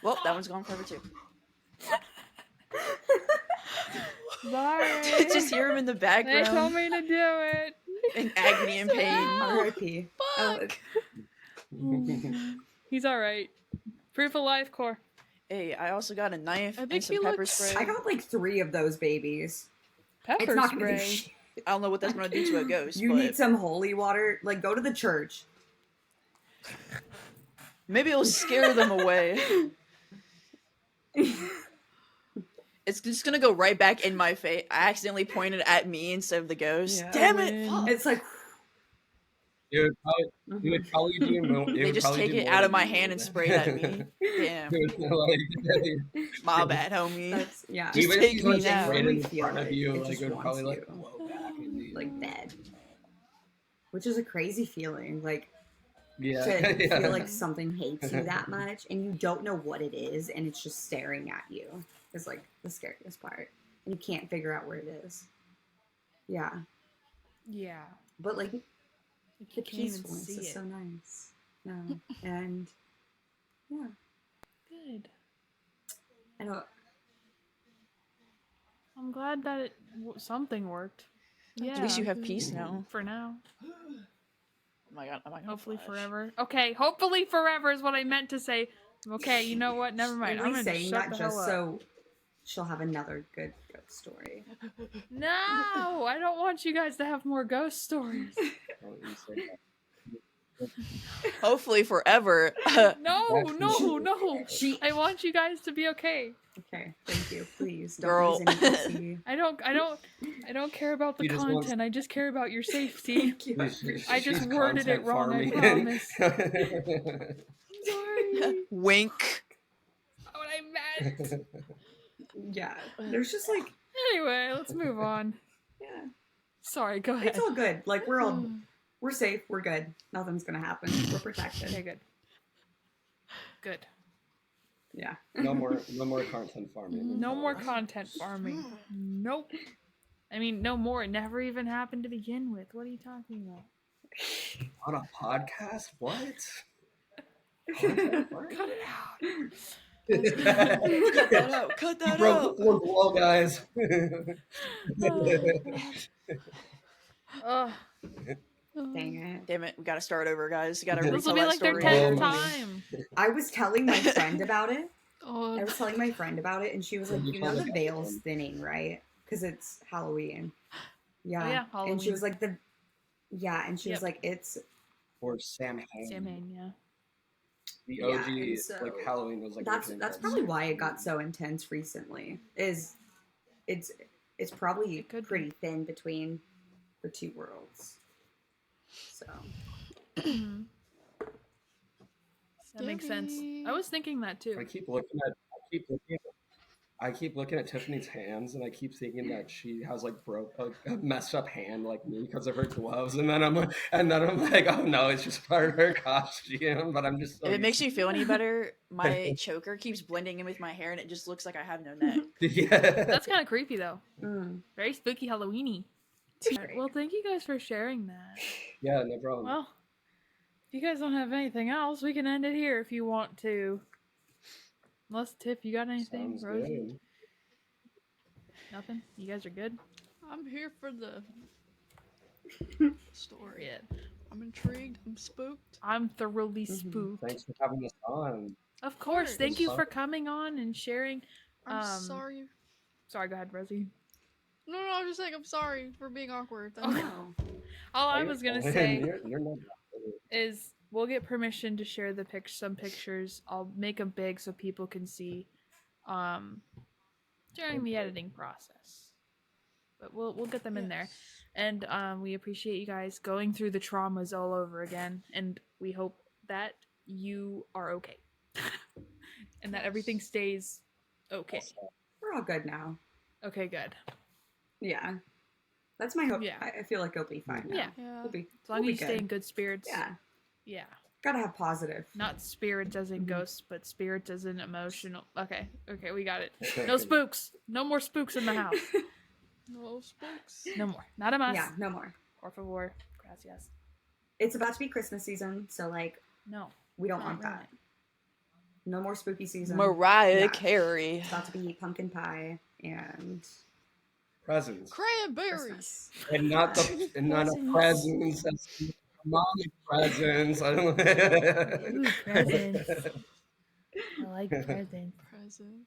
[SPEAKER 5] Well, that one's gone forever too.
[SPEAKER 2] Bye.
[SPEAKER 5] Just hear him in the
[SPEAKER 2] They
[SPEAKER 5] background
[SPEAKER 2] told me to do it.
[SPEAKER 5] in agony and pain.
[SPEAKER 4] R.I.P. Oh,
[SPEAKER 2] He's all right. Proof of life, Core.
[SPEAKER 5] Hey, I also got a knife
[SPEAKER 1] I
[SPEAKER 5] and
[SPEAKER 1] think
[SPEAKER 5] some
[SPEAKER 1] he
[SPEAKER 5] pepper
[SPEAKER 1] looks-
[SPEAKER 5] spray.
[SPEAKER 4] I got like 3 of those babies.
[SPEAKER 2] Pepper
[SPEAKER 4] It's not gonna do
[SPEAKER 2] spray.
[SPEAKER 4] shit.
[SPEAKER 5] I don't know what that's gonna do to a ghost.
[SPEAKER 4] You
[SPEAKER 5] but
[SPEAKER 4] need some holy water. Like, go to the church.
[SPEAKER 5] maybe it'll scare them away. It's just gonna go right back in my face. I accidentally pointed at me instead of the ghost.
[SPEAKER 1] Yeah,
[SPEAKER 5] Damn
[SPEAKER 1] I
[SPEAKER 5] it!
[SPEAKER 1] win.
[SPEAKER 5] Fuck.
[SPEAKER 4] It's like
[SPEAKER 3] It would probably do more.
[SPEAKER 5] They just take it out of my hand and spray it at me. Damn. My bad, homie.
[SPEAKER 4] that's yeah.
[SPEAKER 5] Just
[SPEAKER 3] Even
[SPEAKER 5] take
[SPEAKER 3] if
[SPEAKER 5] me
[SPEAKER 3] it's
[SPEAKER 5] now.
[SPEAKER 3] right in
[SPEAKER 4] Really feel
[SPEAKER 3] front of
[SPEAKER 4] it.
[SPEAKER 3] you,
[SPEAKER 4] It
[SPEAKER 3] like
[SPEAKER 4] just
[SPEAKER 3] it would probably
[SPEAKER 4] wants
[SPEAKER 3] like
[SPEAKER 4] you.
[SPEAKER 3] blow back into you.
[SPEAKER 4] Like dead. Which is a crazy feeling. Like
[SPEAKER 3] Yeah.
[SPEAKER 4] to
[SPEAKER 3] Yeah.
[SPEAKER 4] feel like something hates you that much and you don't know what it is and it's just staring at you is like the scariest part. And you can't figure out where it is. Yeah.
[SPEAKER 2] Yeah.
[SPEAKER 4] But like
[SPEAKER 2] You
[SPEAKER 4] the
[SPEAKER 2] can't even
[SPEAKER 4] peacefulness
[SPEAKER 2] see
[SPEAKER 4] is
[SPEAKER 2] it.
[SPEAKER 4] so nice. No. And yeah.
[SPEAKER 2] Good.
[SPEAKER 4] I don't
[SPEAKER 2] I'm glad that something worked. Yeah.
[SPEAKER 5] At least you have peace now.
[SPEAKER 2] For now.
[SPEAKER 5] Oh my god, am I gonna
[SPEAKER 2] Hopefully
[SPEAKER 5] flash?
[SPEAKER 2] forever. Okay, hopefully forever is what I meant to say. Okay, you know what? Never mind. I'm
[SPEAKER 4] really
[SPEAKER 2] gonna just
[SPEAKER 4] saying
[SPEAKER 2] shut
[SPEAKER 4] that
[SPEAKER 2] the
[SPEAKER 4] just
[SPEAKER 2] hell up.
[SPEAKER 4] so she'll have another good ghost story.
[SPEAKER 2] No, I don't want you guys to have more ghost stories.
[SPEAKER 3] Oh, you said that.
[SPEAKER 5] Hopefully forever.
[SPEAKER 2] No.
[SPEAKER 4] She.
[SPEAKER 2] I want you guys to be okay.
[SPEAKER 4] Okay, thank you. Please don't
[SPEAKER 5] Girl.
[SPEAKER 4] use any pussy.
[SPEAKER 2] I don't care about the
[SPEAKER 3] You just want-
[SPEAKER 2] content. I just care about your safety.
[SPEAKER 4] Thank you.
[SPEAKER 2] I just
[SPEAKER 3] She's
[SPEAKER 2] worded it
[SPEAKER 3] content
[SPEAKER 2] wrong, I
[SPEAKER 3] farming.
[SPEAKER 2] promise. Sorry.
[SPEAKER 5] Wink.
[SPEAKER 2] What I meant.
[SPEAKER 4] Yeah, there's just like,
[SPEAKER 2] Anyway, let's move on.
[SPEAKER 4] yeah,
[SPEAKER 2] Sorry, go ahead.
[SPEAKER 4] it's all good. Like we're safe. We're good. Nothing's gonna happen. We're protected.
[SPEAKER 2] Okay, good. Good.
[SPEAKER 4] Yeah.
[SPEAKER 3] No more content farming.
[SPEAKER 2] No more content farming. Nope. I mean, no more. It never even happened to begin with. What are you talking about?
[SPEAKER 3] On a podcast? What?
[SPEAKER 2] Cut it out.
[SPEAKER 5] Cut that out. Cut that
[SPEAKER 3] Broke
[SPEAKER 5] out.
[SPEAKER 3] the fourth wall, guys.
[SPEAKER 2] Ugh.
[SPEAKER 4] Dang it.
[SPEAKER 5] Damn it, we gotta start over, guys. We gotta
[SPEAKER 2] This will
[SPEAKER 5] retell
[SPEAKER 2] be
[SPEAKER 5] that
[SPEAKER 2] like their
[SPEAKER 5] story.
[SPEAKER 2] 10th
[SPEAKER 3] again.
[SPEAKER 2] time.
[SPEAKER 4] I was telling my friend about it.
[SPEAKER 1] Oh,
[SPEAKER 4] I was telling my friend about it, and she was like,
[SPEAKER 3] You
[SPEAKER 4] "You know
[SPEAKER 3] told
[SPEAKER 4] the
[SPEAKER 3] me
[SPEAKER 4] veil's
[SPEAKER 3] about
[SPEAKER 4] thinning, right? Because it's Halloween." Yeah.
[SPEAKER 2] Oh, yeah,
[SPEAKER 4] And she
[SPEAKER 2] Halloween.
[SPEAKER 4] was like, and she was
[SPEAKER 2] Yep.
[SPEAKER 4] like, it's.
[SPEAKER 3] Or Sam Hain.
[SPEAKER 2] Sam Hain, yeah.
[SPEAKER 3] The
[SPEAKER 4] Yeah,
[SPEAKER 3] OG,
[SPEAKER 4] and so
[SPEAKER 3] like Halloween was like.
[SPEAKER 4] That's
[SPEAKER 3] originally
[SPEAKER 4] probably
[SPEAKER 3] called
[SPEAKER 4] why it got so intense recently. It's probably
[SPEAKER 2] It could be.
[SPEAKER 4] pretty thin between the two worlds. So
[SPEAKER 2] That makes sense. I was thinking that too.
[SPEAKER 3] I keep looking at Tiffany's hands, and I keep thinking that she has like a messed up hand like me because of her gloves, and then I'm like, oh no, it's just part of her costume. But I'm just so
[SPEAKER 5] If it makes you feel any better, my choker keeps blending in with my hair and it just looks like I have no neck.
[SPEAKER 3] yeah.
[SPEAKER 2] That's kind of creepy though.
[SPEAKER 4] mm.
[SPEAKER 2] Very spooky Halloweeny.
[SPEAKER 4] Great.
[SPEAKER 2] Well, thank you guys for sharing that.
[SPEAKER 3] Yeah, no problem.
[SPEAKER 2] Well, if you guys don't have anything else, we can end it here if you want to. Unless Tiff, you got anything?
[SPEAKER 3] Sounds
[SPEAKER 2] Rosie?
[SPEAKER 3] good.
[SPEAKER 2] Nothing? You guys are good?
[SPEAKER 1] I'm here for the story.
[SPEAKER 2] Yeah.
[SPEAKER 1] I'm intrigued. I'm spooked.
[SPEAKER 2] I'm thoroughly
[SPEAKER 4] Mhm.
[SPEAKER 2] spooked.
[SPEAKER 3] Thanks for having us on.
[SPEAKER 2] Of course. Thank
[SPEAKER 3] course.
[SPEAKER 2] you for coming on and sharing.
[SPEAKER 1] I'm sorry.
[SPEAKER 2] Sorry, go ahead, Rosie.
[SPEAKER 1] No, I was just saying I'm sorry for being awkward. Thank you.
[SPEAKER 4] Oh.
[SPEAKER 2] All I was gonna say
[SPEAKER 3] You're not.
[SPEAKER 2] is we'll get permission to share some pictures. I'll make them big so people can see during the editing process. But we'll get them in there. And we appreciate you guys going through the traumas all over again, and we hope that you are okay. And that everything stays okay.
[SPEAKER 4] We're all good now.
[SPEAKER 2] Okay, good.
[SPEAKER 4] Yeah. That's my hope.
[SPEAKER 2] Yeah.
[SPEAKER 4] I feel like it'll be fine now.
[SPEAKER 2] Yeah.
[SPEAKER 1] Yeah.
[SPEAKER 4] We'll be,
[SPEAKER 2] As long
[SPEAKER 4] we'll
[SPEAKER 2] as
[SPEAKER 4] be
[SPEAKER 2] you stay
[SPEAKER 4] good.
[SPEAKER 2] in good spirits.
[SPEAKER 4] Yeah.
[SPEAKER 2] Yeah.
[SPEAKER 4] Gotta have positive.
[SPEAKER 2] Not spirits as in
[SPEAKER 4] Mhm.
[SPEAKER 2] ghosts, but spirits as in emotional. Okay, we got it. No spooks. No more spooks in the house.
[SPEAKER 1] No spooks.
[SPEAKER 2] No more. Not a mas.
[SPEAKER 4] Yeah, no more.
[SPEAKER 2] Por favor. Gracias.
[SPEAKER 4] It's about to be Christmas season, so like
[SPEAKER 2] No.
[SPEAKER 4] we don't
[SPEAKER 2] Not
[SPEAKER 4] want
[SPEAKER 2] really.
[SPEAKER 4] that. No more spooky season.
[SPEAKER 5] Mariah
[SPEAKER 4] Yeah.
[SPEAKER 5] Carey.
[SPEAKER 4] It's about to be pumpkin pie and
[SPEAKER 3] Presents.
[SPEAKER 1] Cranberries.
[SPEAKER 4] Christmas.
[SPEAKER 3] And not a presents. That's mommy presents. I don't
[SPEAKER 2] Ooh, presents. I like presents.
[SPEAKER 1] Present.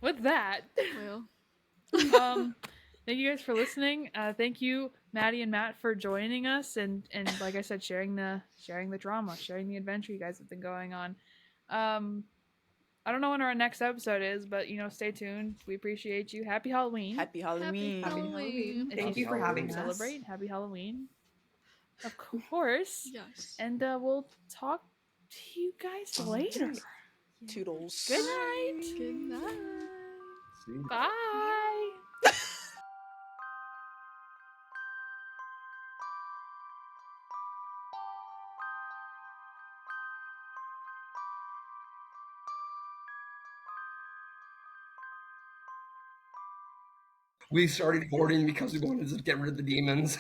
[SPEAKER 2] With that,
[SPEAKER 1] Well,
[SPEAKER 2] thank you guys for listening. Thank you, Maddie and Matt, for joining us and like I said, sharing the drama, sharing the adventure you guys have been going on. I don't know when our next episode is, but stay tuned. We appreciate you. Happy Halloween.
[SPEAKER 5] Happy Halloween.
[SPEAKER 4] Happy
[SPEAKER 1] Halloween.
[SPEAKER 4] Halloween.
[SPEAKER 2] If
[SPEAKER 4] Thank
[SPEAKER 2] you
[SPEAKER 4] you for having us.
[SPEAKER 2] celebrate. Happy Halloween. Of course.
[SPEAKER 1] yes.
[SPEAKER 2] And we'll talk to you guys later.
[SPEAKER 5] Toodles.
[SPEAKER 2] Good night.
[SPEAKER 1] Good night.
[SPEAKER 3] See?
[SPEAKER 2] Bye.
[SPEAKER 3] We started hoarding because we wanted to get rid of the demons.